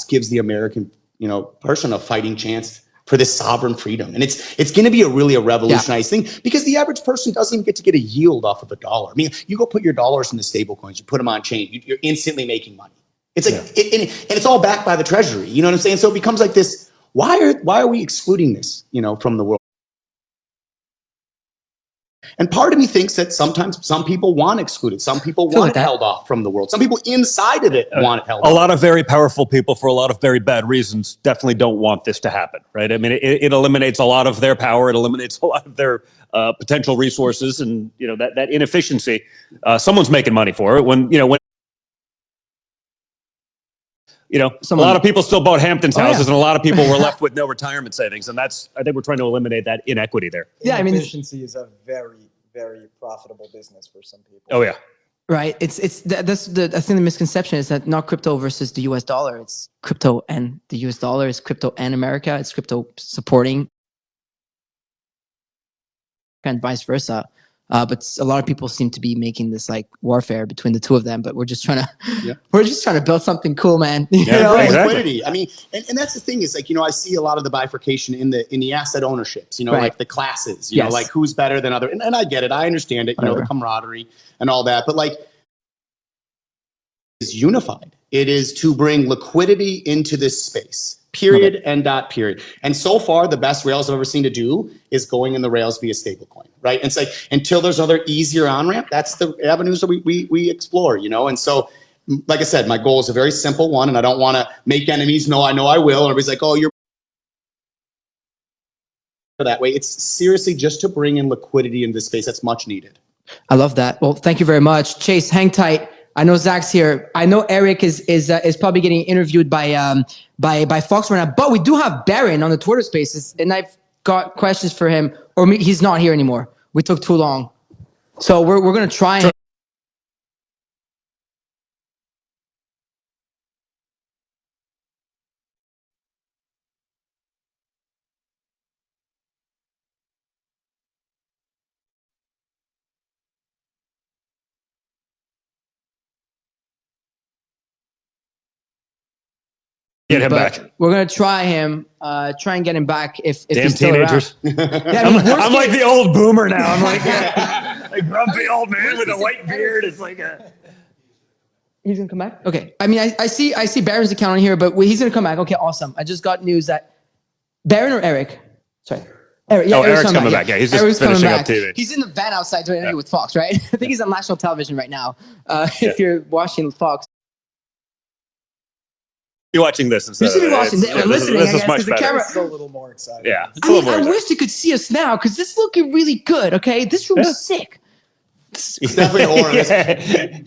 gives the American, you know, person a fighting chance for this sovereign freedom. And it's going to be a revolutionized thing, because the average person doesn't even get a yield off of a dollar. I mean, you go put your dollars in the stable coins, you put them on chain, you're instantly making money. It's like, and it's all backed by the treasury. You know what I'm saying? So it becomes like this, why are we excluding this, you know, from the world? And part of me thinks that sometimes some people want excluded. Some people want it held off from the world. Some people inside of it want it held off. A lot of very powerful people, for a lot of very bad reasons, definitely don't want this to happen, right? I mean, it eliminates a lot of their power. It eliminates a lot of their potential resources, and you know that inefficiency. Someone's making money for it. A lot of people still bought Hamptons houses, and a lot of people were left with no retirement savings, and I think we're trying to eliminate that inequity there. Yeah, I mean, efficiency is a very, very profitable business for some people. Oh yeah, right. That's I think the misconception is that not crypto versus the U.S. dollar. It's crypto and the U.S. dollar. It's crypto and America. It's crypto supporting, and vice versa. But a lot of people seem to be making this like warfare between the two of them. But we're just trying to build something cool, man. Liquidity. I mean, and that's the thing is like, you know, I see a lot of the bifurcation in the asset ownerships. You know, like the classes. You know, like who's better than other. And I get it. I understand it. You know, the camaraderie and all that. But like, is unified. It is to bring liquidity into this space. Period. End dot period. And so far, the best Rails I've ever seen to do is going in the Rails via stablecoin, right? And it's like until there's other easier on ramp, that's the avenues that we explore, you know. And so, like I said, my goal is a very simple one, and I don't want to make enemies. No, I know I will. And everybody's like, oh, you're that way. It's seriously just to bring in liquidity into the space that's much needed. I love that. Well, thank you very much. Chase, hang tight. I know Zach's here. I know Eric is probably getting interviewed by Fox right now, but we do have Baron on the Twitter Spaces, and I've got questions for him. Or he's not here anymore. We took too long, so we're gonna try and. Get him But back. we're gonna try him. Try and get him back if Damn he's still teenagers. around. Yeah, I mean, I'm like the old boomer now. I'm like a grumpy old man with a white beard. It's like a. He's gonna come back. Okay. I mean, I see Baron's account on here, but he's gonna come back. Okay, awesome. I just got news that Baron or Eric. Sorry. Eric, yeah, Eric's coming back. Yeah, he's just Eric's finishing coming up back. TV. He's in the van outside doing an interview with Fox, right? I think he's on national television right now. If you're watching Fox. You're watching this instead. You should be watching this. Listening, This I is guess, much 'cause the better. camera. It's a little more exciting. Yeah, it's a I little mean, I more. wish you could see us now because this is looking really good. Okay, this room's sick. It's definitely a horror.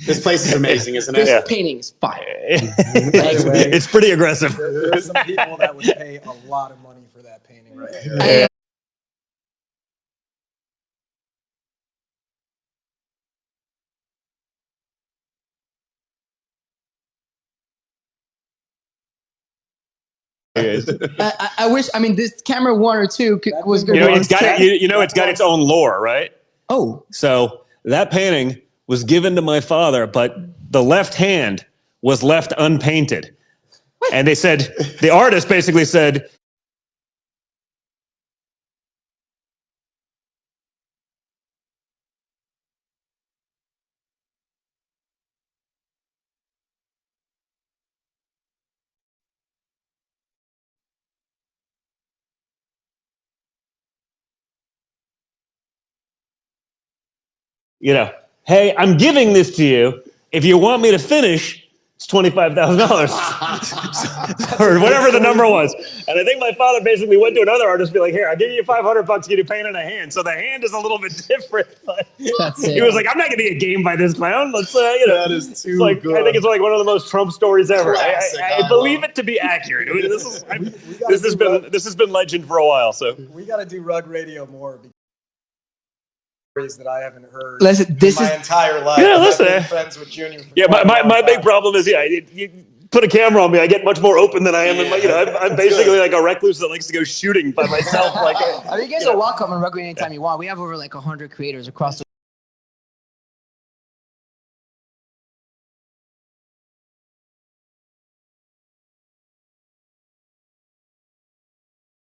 This place is amazing, isn't it? This painting is fire. It's pretty aggressive. There's some people that would pay a lot of money for that painting right here. I wish. I mean, this camera 1 or 2 was good. It's got its own lore, right? Oh, So that painting was given to my father, but the left hand was left unpainted. And they said, the artist basically said, hey, I'm giving this to you. If you want me to finish, it's $25,000 or whatever the number was. And I think my father basically went to another artist and be like, here, I'll give you $500 to get you painting a hand. So the hand is a little bit different. But that's it. he was like, I'm not going to get game by this clown. Let's, That is too like, good. I think it's like one of the most Trump stories ever. Classic, I believe it to be accurate. I mean, this has been legend for a while. So We got to do Rug Radio more. Stories that I haven't heard Listen, this in my is- entire life. Yeah, I've listen. been friends with Junior. For yeah, quite a long my big time. problem is, you put a camera on me, I get much more open than I am. I'm basically like a recluse that likes to go shooting by myself. Like, I mean, you guys are welcome on Rugby anytime you want. We have over like 100 creators across the